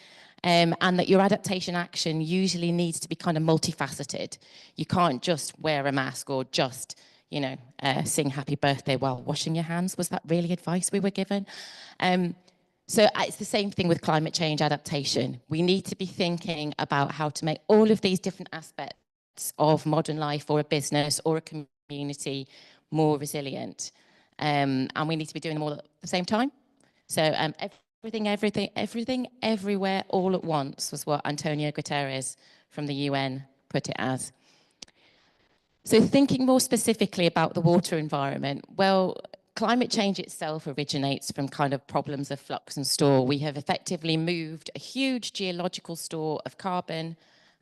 and that your adaptation action usually needs to be kind of multifaceted. You can't just wear a mask or just, you know, sing happy birthday while washing your hands. Was that really advice we were given? So it's the same thing with climate change adaptation. We need to be thinking about how to make all of these different aspects of modern life or a business or a community more resilient. And we need to be doing them all at the same time. So everything, everywhere, all at once was what Antonio Guterres from the UN put it as. So thinking more specifically about the water environment, well, climate change itself originates from kind of problems of flux and store. We have effectively moved a huge geological store of carbon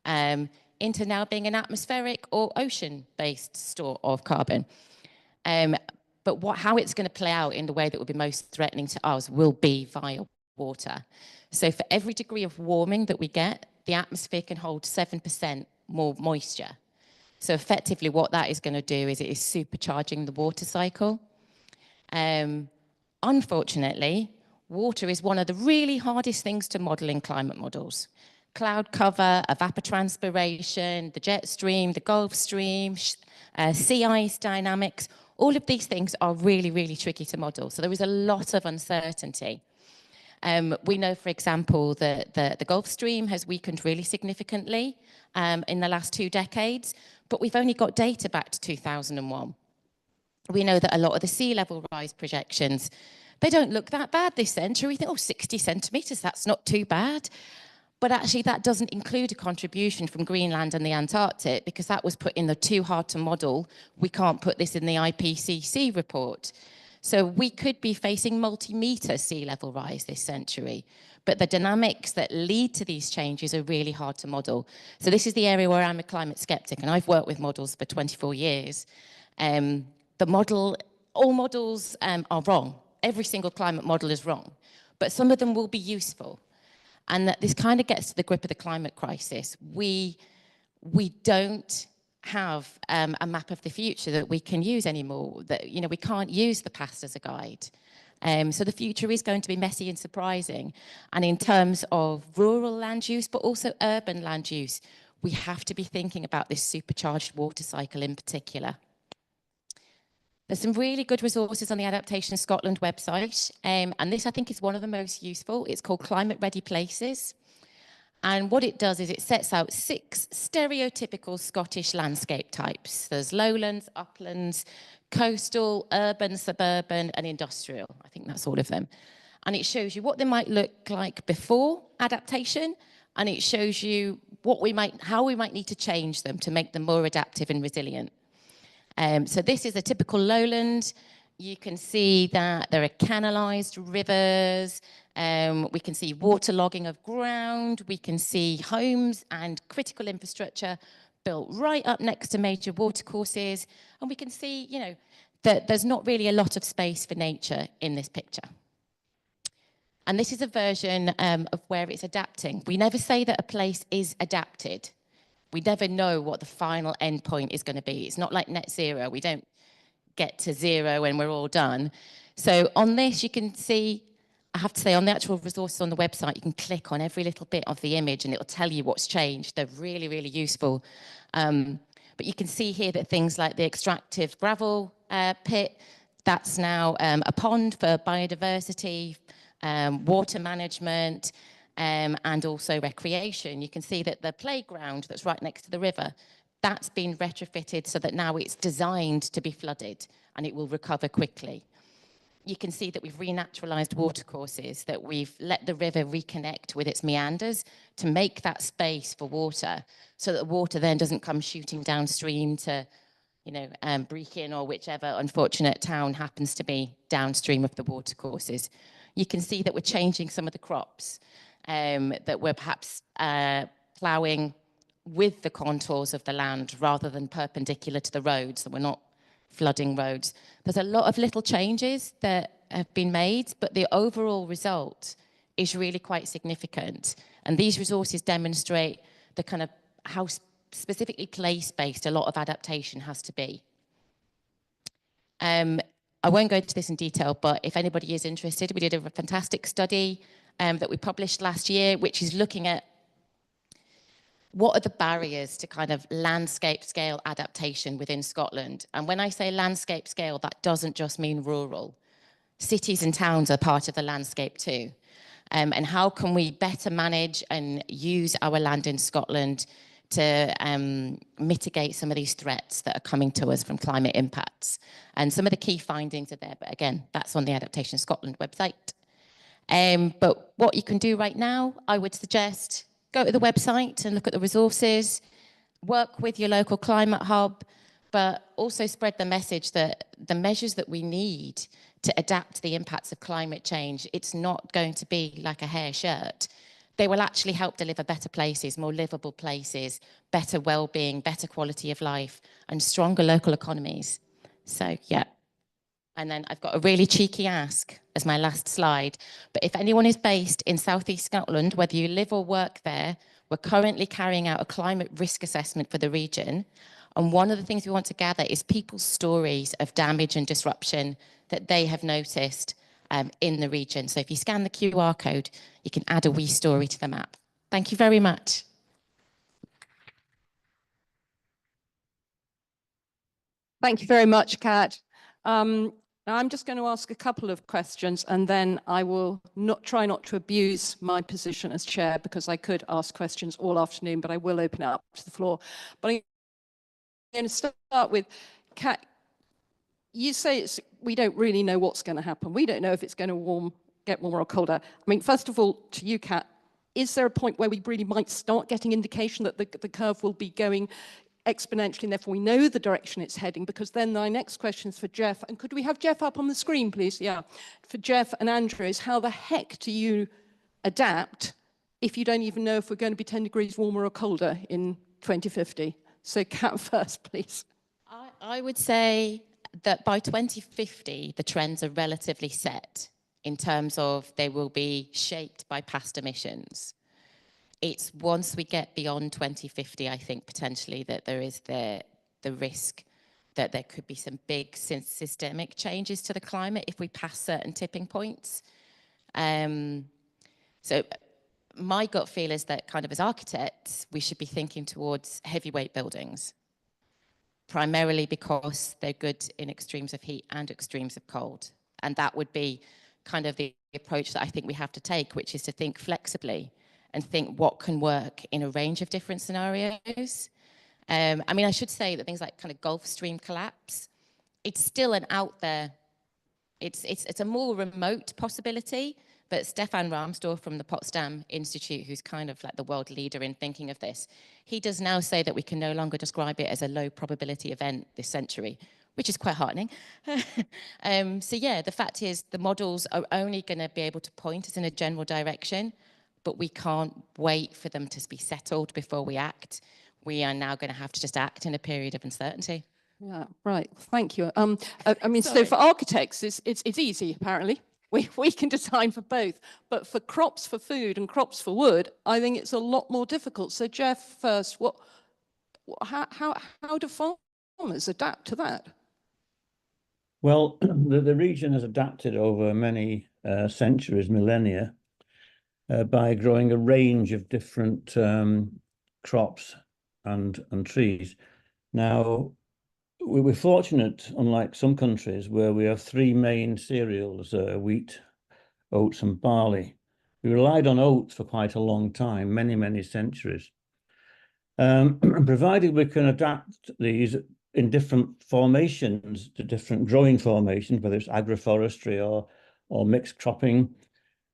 into now being an atmospheric or ocean-based store of carbon. But how it's going to play out in the way that will be most threatening to us will be via water. So for every degree of warming that we get, the atmosphere can hold 7% more moisture. So effectively what that is going to do is it is supercharging the water cycle. Unfortunately, water is one of the really hardest things to model in climate models. Cloud cover, evapotranspiration, the jet stream, the Gulf Stream, sea ice dynamics, all of these things are really, really tricky to model. So there is a lot of uncertainty. We know, for example, that the Gulf Stream has weakened really significantly in the last 2 decades, but we've only got data back to 2001. We know that a lot of the sea level rise projections, they don't look that bad this century. We think, oh, 60 centimetres, that's not too bad. But actually that doesn't include a contribution from Greenland and the Antarctic, because that was put in the too hard to model. We can't put this in the IPCC report. So we could be facing multi-metre sea level rise this century. But the dynamics that lead to these changes are really hard to model. So this is the area where I'm a climate skeptic, and I've worked with models for 24 years. All models are wrong. Every single climate model is wrong, but some of them will be useful. And that this kind of gets to the grip of the climate crisis. We don't have a map of the future that we can use anymore. That, you know, we can't use the past as a guide. So the future is going to be messy and surprising. And in terms of rural land use, but also urban land use, we have to be thinking about this supercharged water cycle in particular. There's some really good resources on the Adaptation Scotland website, and this I think is one of the most useful. It's called Climate Ready Places. And what it does is it sets out 6 stereotypical Scottish landscape types. There's lowlands, uplands, coastal, urban, suburban, and industrial. I think that's all of them. And it shows you what they might look like before adaptation, and it shows you how we might need to change them to make them more adaptive and resilient. So this is a typical lowland. You can see that there are canalized rivers. We can see waterlogging of ground. We can see homes and critical infrastructure built right up next to major watercourses. And we can see, you know, that there's not really a lot of space for nature in this picture. And this is a version of where it's adapting. We never say that a place is adapted. We never know what the final endpoint is going to be. It's not like net zero. We don't get to zero and we're all done. So on this, you can see, I have to say, on the actual resources on the website, you can click on every little bit of the image and it'll tell you what's changed. They're really, really useful. But you can see here that things like the extractive gravel pit, that's now a pond for biodiversity, water management, and also recreation. You can see that the playground that's right next to the river, that's been retrofitted so that now it's designed to be flooded and it will recover quickly. You can see that we've renaturalized watercourses, that we've let the river reconnect with its meanders to make that space for water, so that the water then doesn't come shooting downstream to, you know, Brechin or whichever unfortunate town happens to be downstream of the watercourses. You can see that we're changing some of the crops, that we're perhaps ploughing with the contours of the land rather than perpendicular to the roads, so we're not flooding roads. There's a lot of little changes that have been made, but the overall result is really quite significant. And these resources demonstrate the kind of how specifically place-based a lot of adaptation has to be. I won't go into this in detail, but if anybody is interested, we did a fantastic study that we published last year, which is looking at what are the barriers to kind of landscape scale adaptation within Scotland? And when I say landscape scale, that doesn't just mean rural. Cities and towns are part of the landscape too. And how can we better manage and use our land in Scotland to mitigate some of these threats that are coming to us from climate impacts? And some of the key findings are there, but again, that's on the Adaptation Scotland website. But what you can do right now, I would suggest, go to the website and look at the resources, work with your local climate hub, but also spread the message that the measures that we need to adapt to the impacts of climate change, it's not going to be like a hair shirt. They will actually help deliver better places, more livable places, better well-being, better quality of life, and stronger local economies. So, yeah. And then I've got a really cheeky ask as my last slide. But if anyone is based in Southeast Scotland, whether you live or work there, we're currently carrying out a climate risk assessment for the region. And one of the things we want to gather is people's stories of damage and disruption that they have noticed in the region. So if you scan the QR code, you can add a wee story to the map. Thank you very much. Thank you very much, Kat. Now I'm just going to ask a couple of questions and then I will try not to abuse my position as chair, because I could ask questions all afternoon, but I will open it up to the floor. But I'm going to start with, Kat, you say we don't really know what's going to happen. We don't know if it's going to get warmer or colder. I mean, first of all, to you, Kat, is there a point where we really might start getting indication that the curve will be going exponentially, and therefore we know the direction it's heading? Because then my next question is for Jeff, and could we have Jeff up on the screen, please? Yeah, for Jeff and Andrew, is how the heck do you adapt if you don't even know if we're going to be 10 degrees warmer or colder in 2050? So Kat first, please. I would say that by 2050, the trends are relatively set in terms of they will be shaped by past emissions. It's once we get beyond 2050, I think, potentially, that there is the risk that there could be some big systemic changes to the climate if we pass certain tipping points. So my gut feel is that kind of as architects, we should be thinking towards heavyweight buildings, primarily because they're good in extremes of heat and extremes of cold. And that would be kind of the approach that I think we have to take, which is to think flexibly and think what can work in a range of different scenarios. I mean, I should say that things like kind of Gulf Stream collapse, it's still an out there, it's a more remote possibility, but Stefan Rahmstorff from the Potsdam Institute, who's kind of like the world leader in thinking of this, he does now say that we can no longer describe it as a low probability event this century, which is quite heartening. So yeah, the fact is the models are only going to be able to point us in a general direction, but we can't wait for them to be settled before we act. We are now going to have to just act in a period of uncertainty. Yeah, right. Thank you. I mean, so for architects, it's easy, apparently. We can design for both. But for crops for food and crops for wood, I think it's a lot more difficult. So Jeff, first, how do farmers adapt to that? Well, the region has adapted over many centuries, millennia, by growing a range of different crops and trees. Now, we're fortunate, unlike some countries, where we have three main cereals, wheat, oats and barley. We relied on oats for quite a long time, many, many centuries. Provided we can adapt these in different formations to different growing formations, whether it's agroforestry or mixed cropping,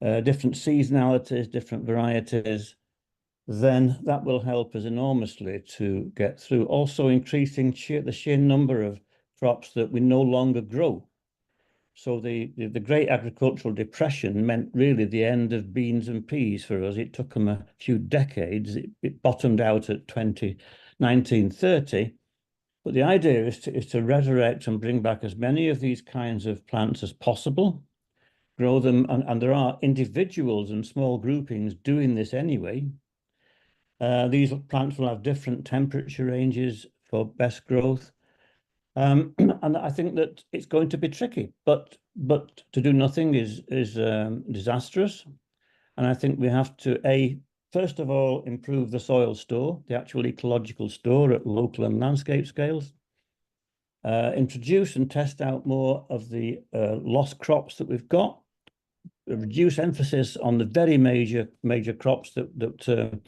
different seasonalities, different varieties, then that will help us enormously to get through. Also increasing the sheer number of crops that we no longer grow. So the great agricultural depression meant really the end of beans and peas for us. It took them a few decades. It bottomed out at 1930. But the idea is to resurrect and bring back as many of these kinds of plants as possible, grow them, and there are individuals and small groupings doing this anyway. These plants will have different temperature ranges for best growth. And I think that it's going to be tricky, but to do nothing is disastrous. And I think we have to, first of all, improve the soil store, the actual ecological store at local and landscape scales. Introduce and test out more of the lost crops that we've got. Reduce emphasis on the very major crops that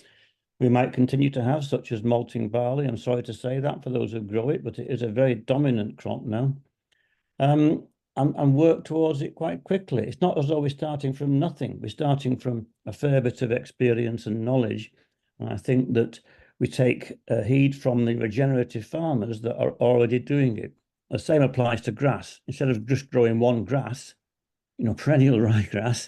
we might continue to have, such as malting barley. I'm sorry to say that for those who grow it, but it is a very dominant crop now. And work towards it quite quickly. It's not as though we're starting from nothing. We're starting from a fair bit of experience and knowledge. And I think that we take heed from the regenerative farmers that are already doing it. The same applies to grass. Instead of just growing one grass, perennial ryegrass,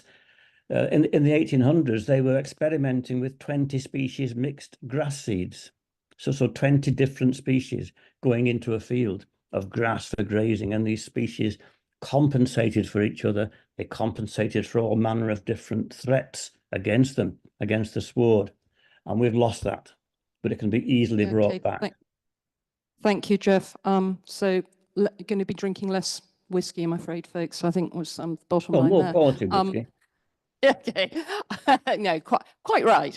in the 1800s, they were experimenting with 20 species mixed grass seeds. So 20 different species going into a field of grass for grazing, and these species compensated for each other. They compensated for all manner of different threats against them, against the sward. And we've lost that, but it can be easily brought back. Thank you, Jeff. So going to be drinking less whiskey, I'm afraid, folks. I think was the bottom line more there. quality whiskey. Okay, no, quite right.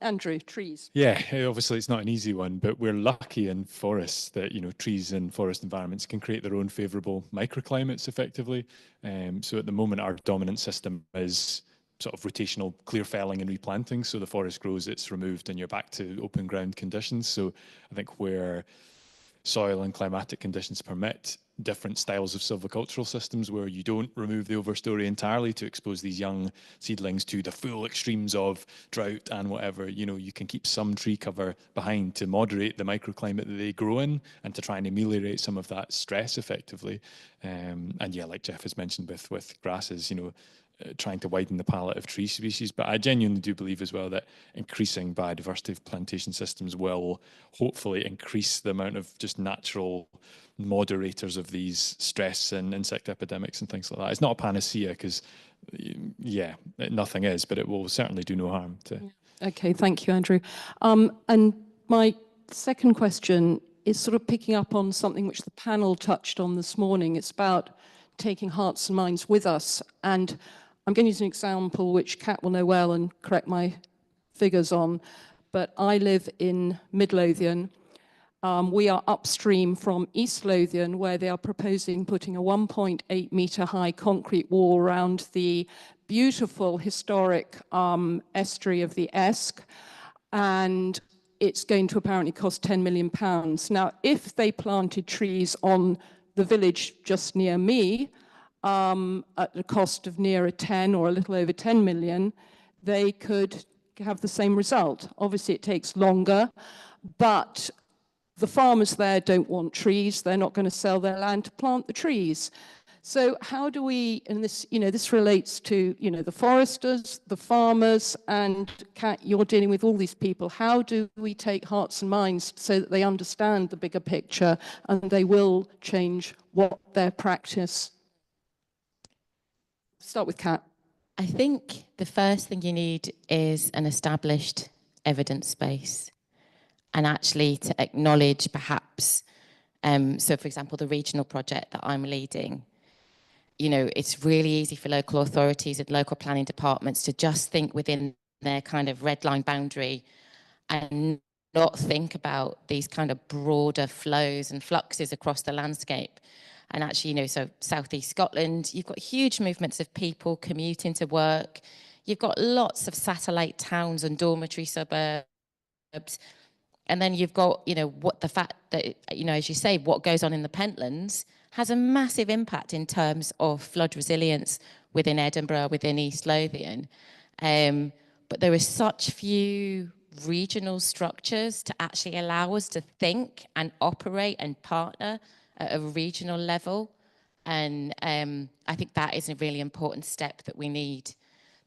Andrew, trees. Yeah, obviously it's not an easy one, but we're lucky in forests that, trees and forest environments can create their own favourable microclimates effectively. So at the moment, our dominant system is sort of rotational clear felling and replanting. So the forest grows, it's removed, and you're back to open ground conditions. So I think where soil and climatic conditions permit, different styles of silvicultural systems where you don't remove the overstory entirely to expose these young seedlings to the full extremes of drought and whatever, you can keep some tree cover behind to moderate the microclimate that they grow in and to try and ameliorate some of that stress effectively. And yeah, like Jeff has mentioned with grasses, trying to widen the palette of tree species. But I genuinely do believe as well that increasing biodiversity of plantation systems will hopefully increase the amount of just natural moderators of these stress and insect epidemics and things like that. It's not a panacea because, yeah, nothing is, but it will certainly do no harm to. Okay, thank you, Andrew. And my second question is sort of picking up on something which the panel touched on this morning. It's about taking hearts and minds with us. And I'm going to use an example which Kat will know well and correct my figures on, but I live in Mid Lothian. We are upstream from East Lothian, where they are proposing putting a 1.8 metre high concrete wall around the beautiful historic estuary of the Esk, and it's going to apparently cost £10 million. Now, if they planted trees on the village just near me, at the cost of nearer 10 or a little over 10 million, they could have the same result. Obviously, it takes longer, but the farmers there don't want trees. They're not going to sell their land to plant the trees. So how do we, and this, this relates to, the foresters, the farmers, and Kat, you're dealing with all these people. How do we take hearts and minds so that they understand the bigger picture and they will change what their practice? Start with Kat. I think the first thing you need is an established evidence base, and actually to acknowledge perhaps So, for example, the regional project that I'm leading, you know, it's really easy for local authorities and local planning departments to just think within their kind of red line boundary and not think about these kind of broader flows and fluxes across the landscape. And actually, you know, so Southeast Scotland, you've got huge movements of people commuting to work. You've got lots of satellite towns and dormitory suburbs. And then you've got, you know, what the fact that, you know, as you say, what goes on in the Pentlands has a massive impact in terms of flood resilience within Edinburgh, within East Lothian. But there are such few regional structures to actually allow us to think and operate and partner at a regional level. And I think that is a really important step that we need.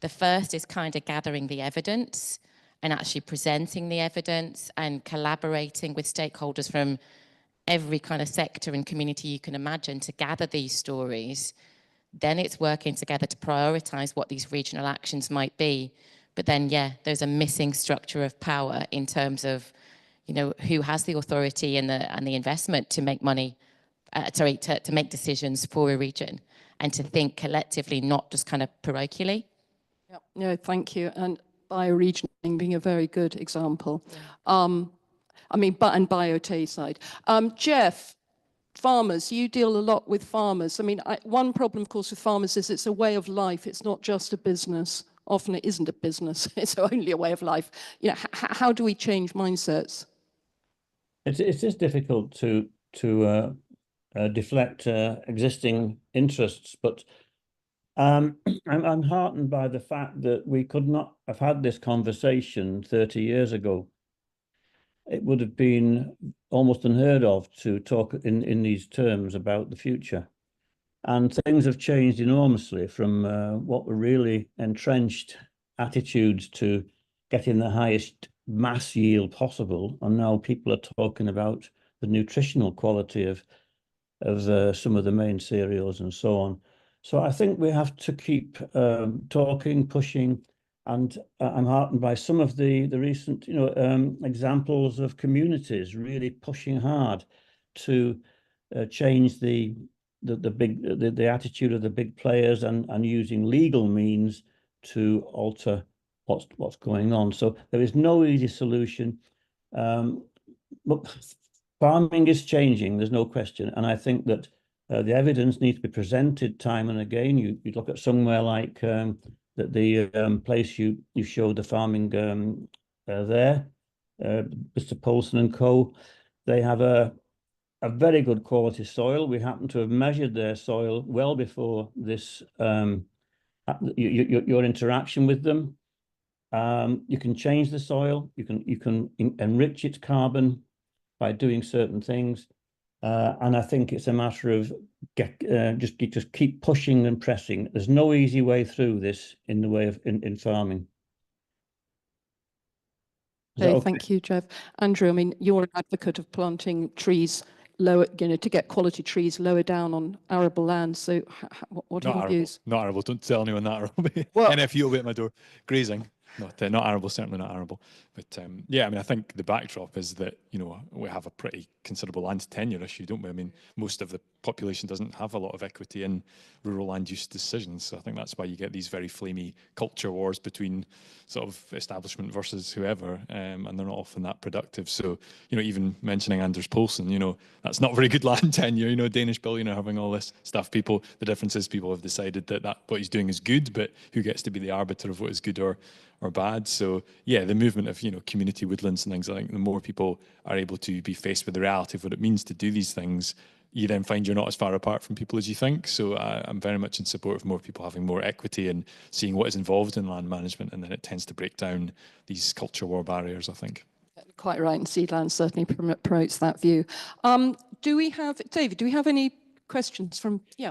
The first is kind of gathering the evidence and actually presenting the evidence and collaborating with stakeholders from every kind of sector and community you can imagine to gather these stories. Then it's working together to prioritize what these regional actions might be. But then, yeah, there's a missing structure of power in terms of, you know, who has the authority and the investment to make money, to make decisions for a region and to think collectively, not just kind of parochially. Yeah, no, thank you. And bioregioning being a very good example. Yeah. I mean, and biotacide. Jeff, farmers, you deal a lot with farmers. I mean, one problem, of course, with farmers is it's a way of life. It's not just a business. Often it isn't a business. It's only a way of life. You know, how do we change mindsets? It is difficult to deflect existing interests, but I'm heartened by the fact that we could not have had this conversation 30 years ago. It would have been almost unheard of to talk in these terms about the future. And things have changed enormously from what were really entrenched attitudes to getting the highest mass yield possible. And now people are talking about the nutritional quality of some of the main cereals and so on. So I think we have to keep talking, pushing, and I'm heartened by some of the recent, you know, examples of communities really pushing hard to change the attitude of the big players and using legal means to alter what's going on. So there is no easy solution. But farming is changing, there's no question. And I think that the evidence needs to be presented time and again. You look at somewhere like the place you showed the farming there, Mr. Paulson and Co. They have a very good quality soil. We happen to have measured their soil well before this your interaction with them. You can change the soil. You can enrich its carbon by doing certain things, and I think it's a matter of just keep pushing and pressing. There's no easy way through this in the way of in farming. Okay, thank you, Jeff. Andrew, I mean, you're an advocate of planting trees lower, you know, to get quality trees lower down on arable land. So, what are your views? Not arable. Don't tell anyone that. Arable. Well, NFU will be at my door. Grazing. Not arable, certainly not arable. But yeah, I mean, I think the backdrop is that, you know, we have a pretty considerable land tenure issue, don't we? I mean, most of the population doesn't have a lot of equity in rural land use decisions. So I think that's why you get these very flamey culture wars between sort of establishment versus whoever, and they're not often that productive. So, you know, even mentioning Anders Poulsen, you know, that's not very good land tenure. You know, Danish billionaire having all this stuff. The difference is people have decided that what he's doing is good, but who gets to be the arbiter of what is good or bad? So yeah, the movement of, you know, community woodlands and things like that, the more people are able to be faced with the reality of what it means to do these things, you then find you're not as far apart from people as you think. So I'm very much in support of more people having more equity and seeing what is involved in land management, and then it tends to break down these culture war barriers, I think. Quite right, and Seedland certainly promotes that view. Do we have, David, do we have any questions from, yeah.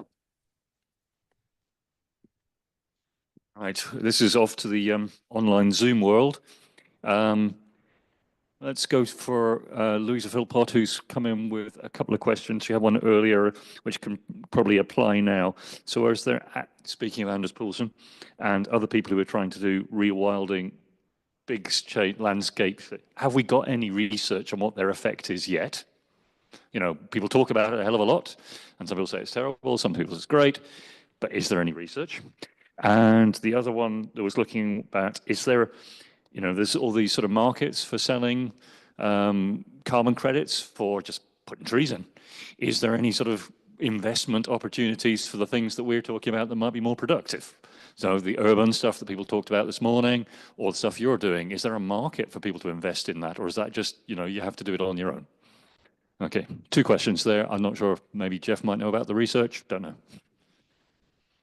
Right, this is off to the online Zoom world. Let's go for Louisa Philpott, who's come in with a couple of questions. She had one earlier, which can probably apply now. So is there, speaking of Anders Poulsen and other people who are trying to do rewilding big landscapes, have we got any research on what their effect is yet? You know, people talk about it a hell of a lot, and some people say it's terrible, some people say it's great, but is there any research? And the other one that was looking at, is there, you know, there's all these sort of markets for selling carbon credits for just putting trees in. Is there any sort of investment opportunities for the things that we're talking about that might be more productive? So the urban stuff that people talked about this morning, or the stuff you're doing, is there a market for people to invest in that? Or is that just, you know, you have to do it on your own? Okay, 2 questions there. I'm not sure, maybe Jeff might know about the research, don't know.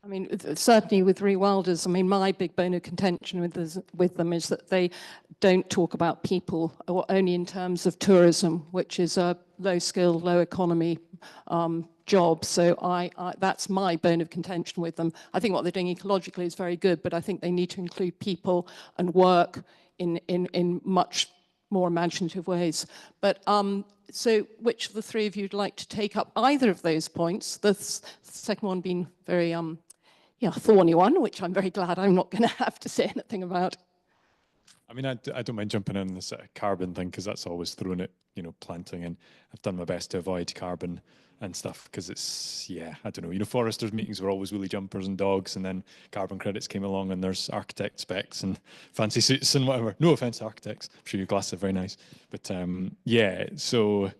I mean, certainly with rewilders, I mean, my big bone of contention with them is that they don't talk about people, or only in terms of tourism, which is a low-skill, low-economy job. So that's my bone of contention with them. I think what they're doing ecologically is very good, but I think they need to include people and work in much more imaginative ways. But so which of the 3 of you would like to take up either of those points? The second one being very thorny one, which I'm very glad I'm not going to have to say anything about. I mean, I don't mind jumping in this carbon thing, because that's always thrown at, you know, planting, and I've done my best to avoid carbon and stuff, because it's, yeah, I don't know, you know, foresters meetings were always woolly jumpers and dogs, and then carbon credits came along and there's architect specs and fancy suits and whatever. No offense to architects, I'm sure your glasses are very nice, but yeah, so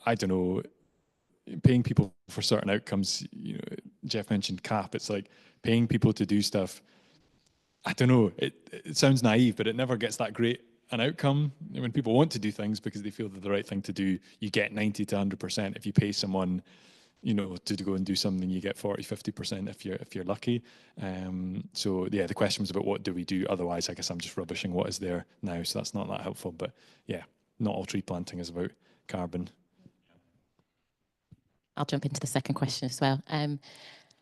I don't know, paying people for certain outcomes, you know, Jeff mentioned CAP, it's like paying people to do stuff. I don't know, it sounds naive, but it never gets that great an outcome. When people want to do things because they feel they're the right thing to do, you get 90 to 100%. If you pay someone, you know, to go and do something, you get 40, 50% if you're lucky. So yeah, the question was about what do we do? Otherwise, I guess I'm just rubbishing what is there now, so that's not that helpful. But yeah, not all tree planting is about carbon. I'll jump into the second question as well.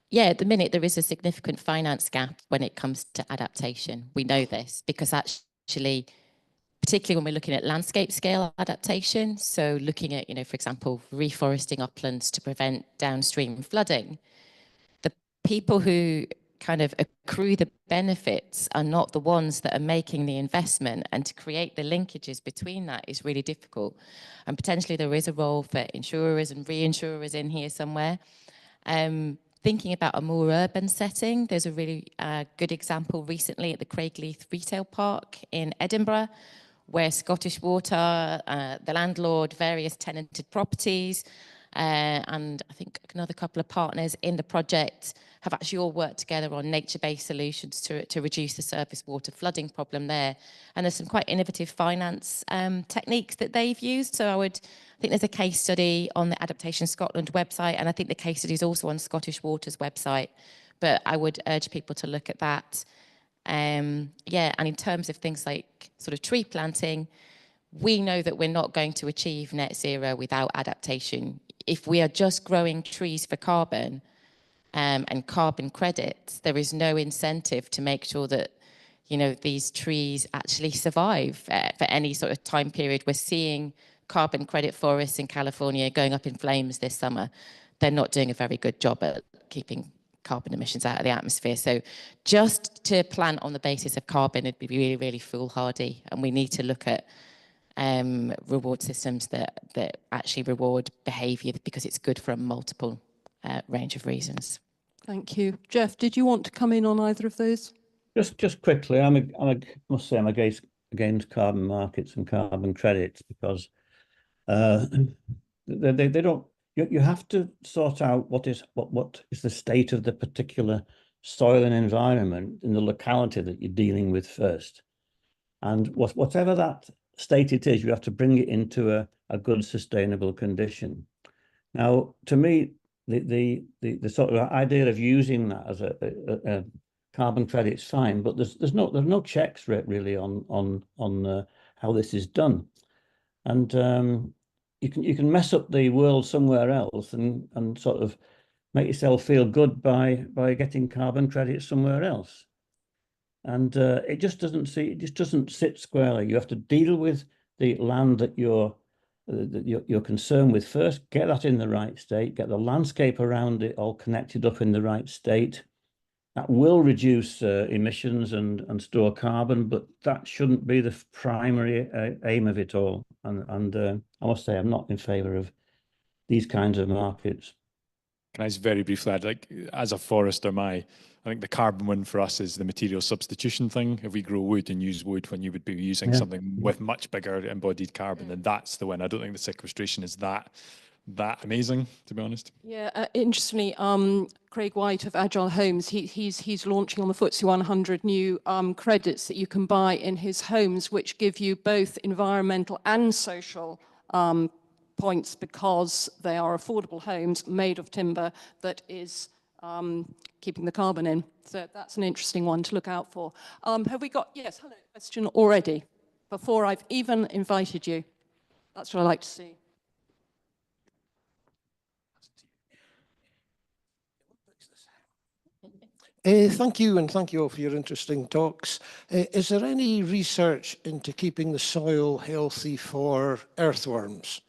Yeah, at the minute, there is a significant finance gap when it comes to adaptation. We know this because actually, particularly when we're looking at landscape scale adaptation, so looking at, you know, for example, reforesting uplands to prevent downstream flooding, the people who kind of accrue the benefits are not the ones that are making the investment, and to create the linkages between that is really difficult. And potentially there is a role for insurers and reinsurers in here somewhere. Thinking about a more urban setting, there's a really good example recently at the Craigleith Retail Park in Edinburgh, where Scottish Water, the landlord, various tenanted properties, and I think another couple of partners in the project have actually all worked together on nature-based solutions to reduce the surface water flooding problem there. And there's some quite innovative finance techniques that they've used. So I think there's a case study on the Adaptation Scotland website, and I think the case study is also on Scottish Water's website. But I would urge people to look at that. Yeah, and in terms of things like sort of tree planting, we know that we're not going to achieve net zero without adaptation. If we are just growing trees for carbon and carbon credits, there is no incentive to make sure that, you know, these trees actually survive for any sort of time period. We're seeing carbon credit forests in California going up in flames this summer. They're not doing a very good job at keeping carbon emissions out of the atmosphere. So just to plant on the basis of carbon would be really, really foolhardy. And we need to look at reward systems that actually reward behaviour because it's good for a multiple range of reasons. Thank you. Jeff, did you want to come in on either of those? Just quickly, I must say I'm against carbon markets and carbon credits because they don't. You have to sort out what is the state of the particular soil and environment in the locality that you're dealing with first, and whatever that state it is, you have to bring it into a good sustainable condition. Now, to me, the sort of idea of using that as a carbon credit is fine, but there's no checks really on how this is done, and you can mess up the world somewhere else and sort of make yourself feel good by getting carbon credits somewhere else, and it just doesn't sit squarely. You have to deal with the land that you're concerned with first, get that in the right state, get the landscape around it all connected up in the right state. That will reduce emissions and store carbon, but that shouldn't be the primary aim of it all. And I must say, I'm not in favour of these kinds of markets. Can I just very briefly add, like, as a forester, I think the carbon one for us is the material substitution thing. If we grow wood and use wood when you would be using something with much bigger embodied carbon, then that's the win. I don't think the sequestration is that amazing, to be honest. Yeah, interestingly, Craig White of Agile Homes, he's launching on the FTSE 100 new credits that you can buy in his homes, which give you both environmental and social points, because they are affordable homes made of timber that is keeping the carbon in. So that's an interesting one to look out for. Have we got, yes, hello, question already, before I've even invited you. That's what I like to see. Thank you, and thank you all for your interesting talks. Is there any research into keeping the soil healthy for earthworms?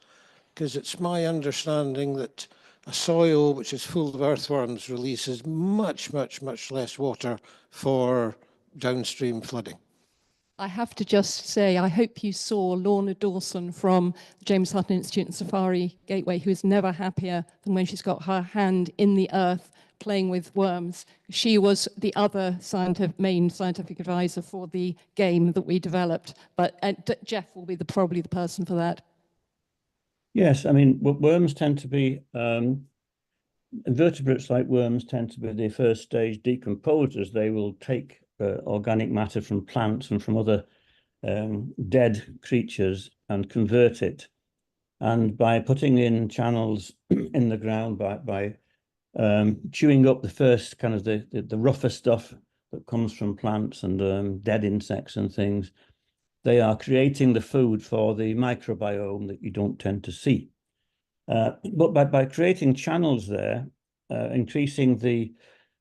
Because it's my understanding that a soil which is full of earthworms releases much, much, much less water for downstream flooding. I have to just say, I hope you saw Lorna Dawson from the James Hutton Institute and Safari Gateway, who is never happier than when she's got her hand in the earth playing with worms. She was the other main scientific advisor for the game that we developed. But Jeff will be probably the person for that. Yes, I mean, worms tend to be, invertebrates like worms tend to be the first stage decomposers. They will take organic matter from plants and from other dead creatures and convert it. And by putting in channels in the ground, by chewing up the first kind of the rougher stuff that comes from plants and dead insects and things, they are creating the food for the microbiome that you don't tend to see. But by creating channels there, increasing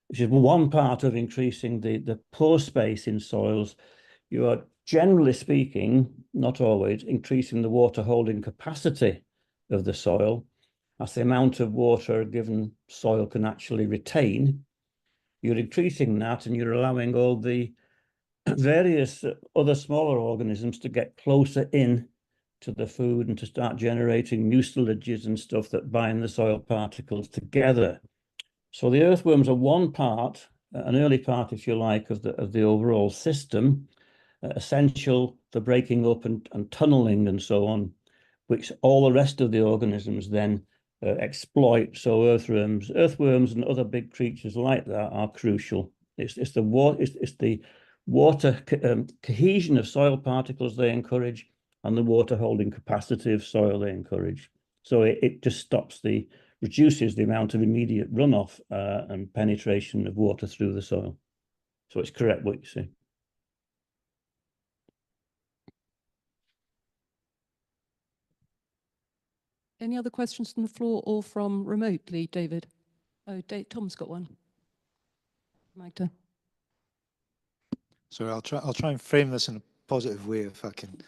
which is one part of increasing the pore space in soils, you are, generally speaking, not always, increasing the water holding capacity of the soil. That's the amount of water a given soil can actually retain. You're increasing that, and you're allowing all the various other smaller organisms to get closer in to the food and to start generating mucilages and stuff that bind the soil particles together. So the earthworms are one part, an early part, if you like, of the overall system, essential for breaking up and tunneling and so on, which all the rest of the organisms then exploit. So earthworms and other big creatures like that are crucial. It's the water cohesion of soil particles they encourage, and the water holding capacity of soil they encourage. So it just reduces the amount of immediate runoff and penetration of water through the soil. So it's correct what you say. Any other questions from the floor or from remotely, David? Oh, Tom's got one. Magda. So I'll try and frame this in a positive way if I can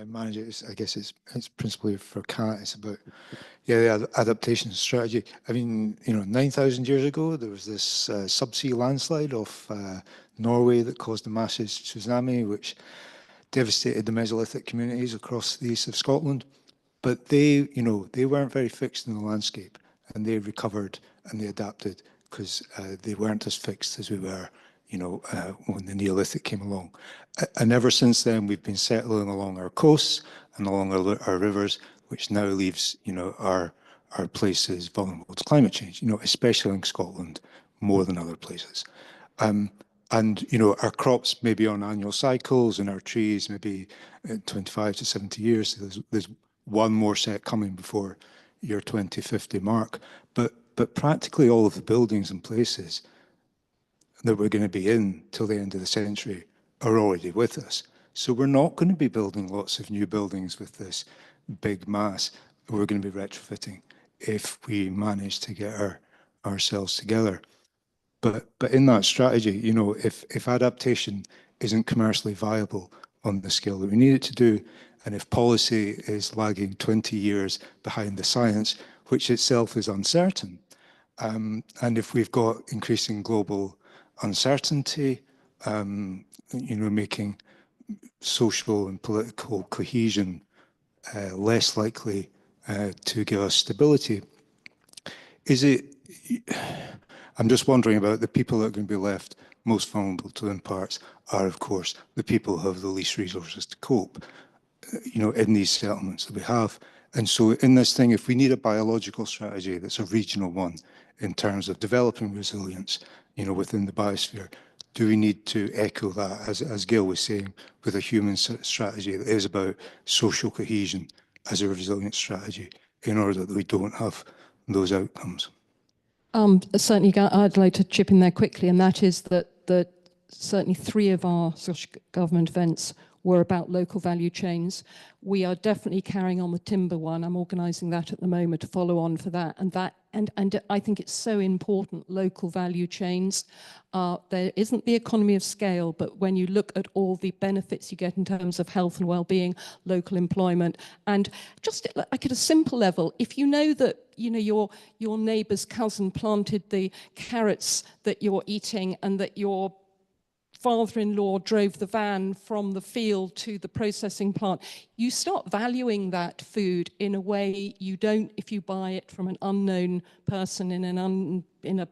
manage it. I guess it's principally for Kat. It's about the adaptation strategy. I mean, 9,000 years ago there was this subsea landslide off Norway that caused a massive tsunami, which devastated the Mesolithic communities across the east of Scotland. But they weren't very fixed in the landscape, and they recovered and they adapted because they weren't as fixed as we were, when the Neolithic came along. And ever since then, we've been settling along our coasts and along our rivers, which now leaves, our places vulnerable to climate change, especially in Scotland, more than other places. And, our crops may be on annual cycles, and our trees maybe 25 to 70 years. So there's one more set coming before your 2050 mark. But practically all of the buildings and places that we're going to be in till the end of the century are already with us. So we're not going to be building lots of new buildings with this big mass. We're going to be retrofitting if we manage to get ourselves together. But in that strategy, if adaptation isn't commercially viable on the scale that we need it to do, and if policy is lagging 20 years behind the science, which itself is uncertain, and if we've got increasing global uncertainty, making social and political cohesion less likely to give us stability. I'm just wondering about the people that are going to be left most vulnerable to impacts are, of course, the people who have the least resources to cope, in these settlements that we have. And so in this thing, if we need a biological strategy that's a regional one in terms of developing resilience, within the biosphere, do we need to echo that, as Gail was saying, with a human strategy that is about social cohesion as a resilient strategy in order that we don't have those outcomes? Certainly, I'd like to chip in there quickly, and that is that certainly 3 of our social government events were about local value chains. We are definitely carrying on the timber one. I'm organising that at the moment to follow on for that, and I think it's so important. Local value chains. There isn't the economy of scale, but when you look at all the benefits you get in terms of health and well-being, local employment, and just like at a simple level, if you know that your neighbour's cousin planted the carrots that you're eating, and that your father-in-law drove the van from the field to the processing plant, you start valuing that food in a way you don't if you buy it from an unknown person in a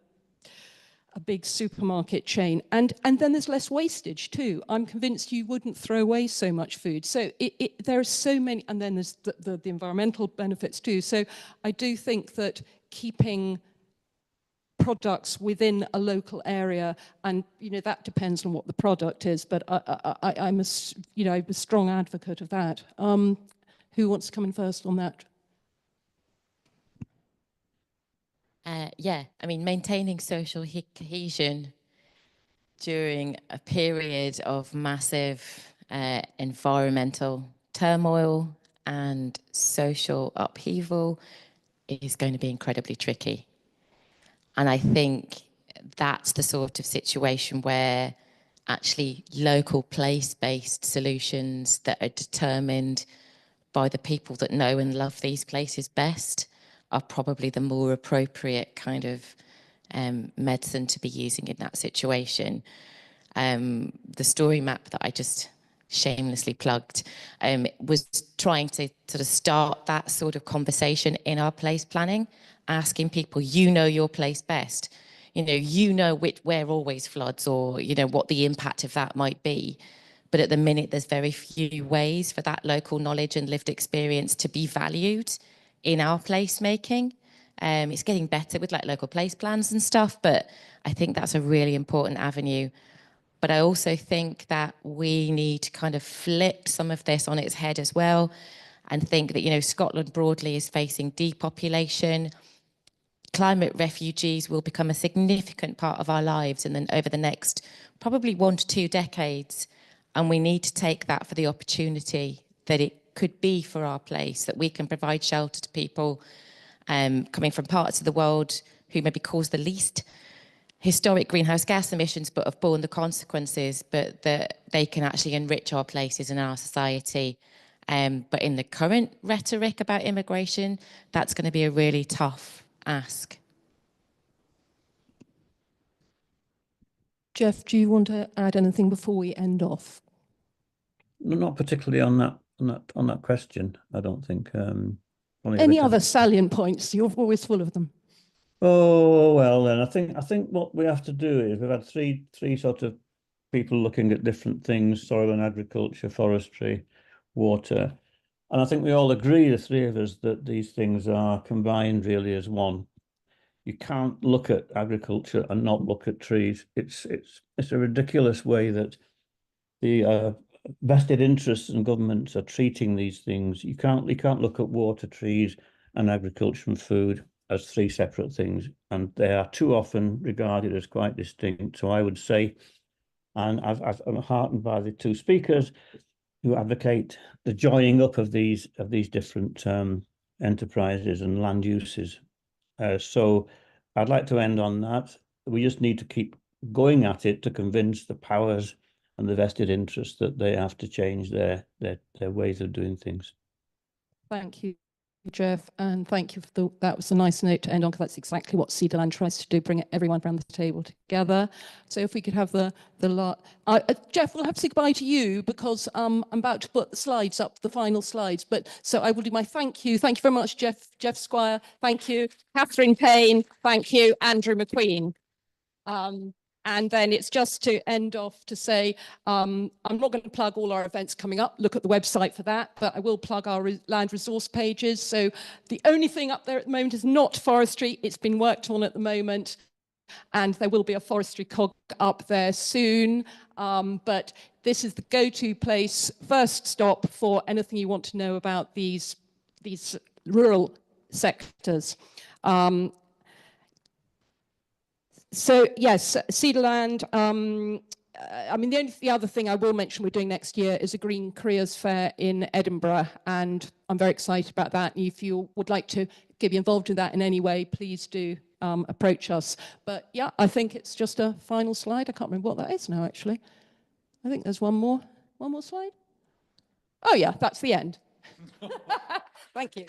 big supermarket chain. And then there's less wastage too. I'm convinced you wouldn't throw away so much food. So there are so many, and then there's the environmental benefits too. So I do think that keeping products within a local area, and that depends on what the product is, but I'm a strong advocate of that. Who wants to come in first on that? Yeah, I mean, maintaining social cohesion during a period of massive environmental turmoil and social upheaval is going to be incredibly tricky. And I think that's the sort of situation where actually local place-based solutions that are determined by the people that know and love these places best are probably the more appropriate kind of medicine to be using in that situation. The story map that I just shamelessly plugged was trying to sort of start that sort of conversation in our place planning, asking people, your place best. Where always floods, or, what the impact of that might be. But at the minute, there's very few ways for that local knowledge and lived experience to be valued in our placemaking. It's getting better with local place plans and stuff, but I think that's a really important avenue. But I also think that we need to kind of flip some of this on its head as well, and think that, Scotland broadly is facing depopulation. Climate refugees will become a significant part of our lives, and then over the next probably 1 to 2 decades. And we need to take that for the opportunity that it could be for our place, that we can provide shelter to people coming from parts of the world who maybe cause the least historic greenhouse gas emissions, but have borne the consequences, but that they can actually enrich our places in our society. But in the current rhetoric about immigration, that's going to be a really tough ask. Jeff, do you want to add anything before we end off? No, not particularly on that question, I don't think. Any other salient points? You're always full of them. Oh, well, then I think what we have to do is we've had three sort of people looking at different things: soil and agriculture, forestry, water. And I think we all agree, the 3 of us, that these things are combined really as one. You can't look at agriculture and not look at trees. It's a ridiculous way that the vested interests and governments are treating these things. You can't look at water, trees, and agriculture and food as 3 separate things, and they are too often regarded as quite distinct. So I would say, and I'm heartened by the 2 speakers who advocate the joining up of these different enterprises and land uses. So I'd like to end on that. We just need to keep going at it to convince the powers and the vested interests that they have to change their ways of doing things. Thank you. Jeff, and thank you for that was a nice note to end on, because that's exactly what SEDA Land tries to do, bring everyone around the table together. So if we could have Jeff, we'll have to say goodbye to you, because I'm about to put the slides up, the final slides. But so I will do my thank you. Thank you very much, Jeff Squire. Thank you, Catherine Payne. Thank you, Andrew McQueen. And then it's just to end off to say, I'm not going to plug all our events coming up. Look at the website for that, but I will plug our land resource pages. So the only thing up there at the moment is not forestry. It's been worked on at the moment, and there will be a forestry cog up there soon. But this is the go-to place, first stop for anything you want to know about these rural sectors. So yes, SEDA Land. I mean, the other thing I will mention we're doing next year is a Green Careers Fair in Edinburgh, and I'm very excited about that. And if you would like to get involved in that in any way, please do approach us. But yeah, I think it's just a final slide. I can't remember what that is now, actually. I think there's one more slide. Oh yeah, that's the end. Thank you.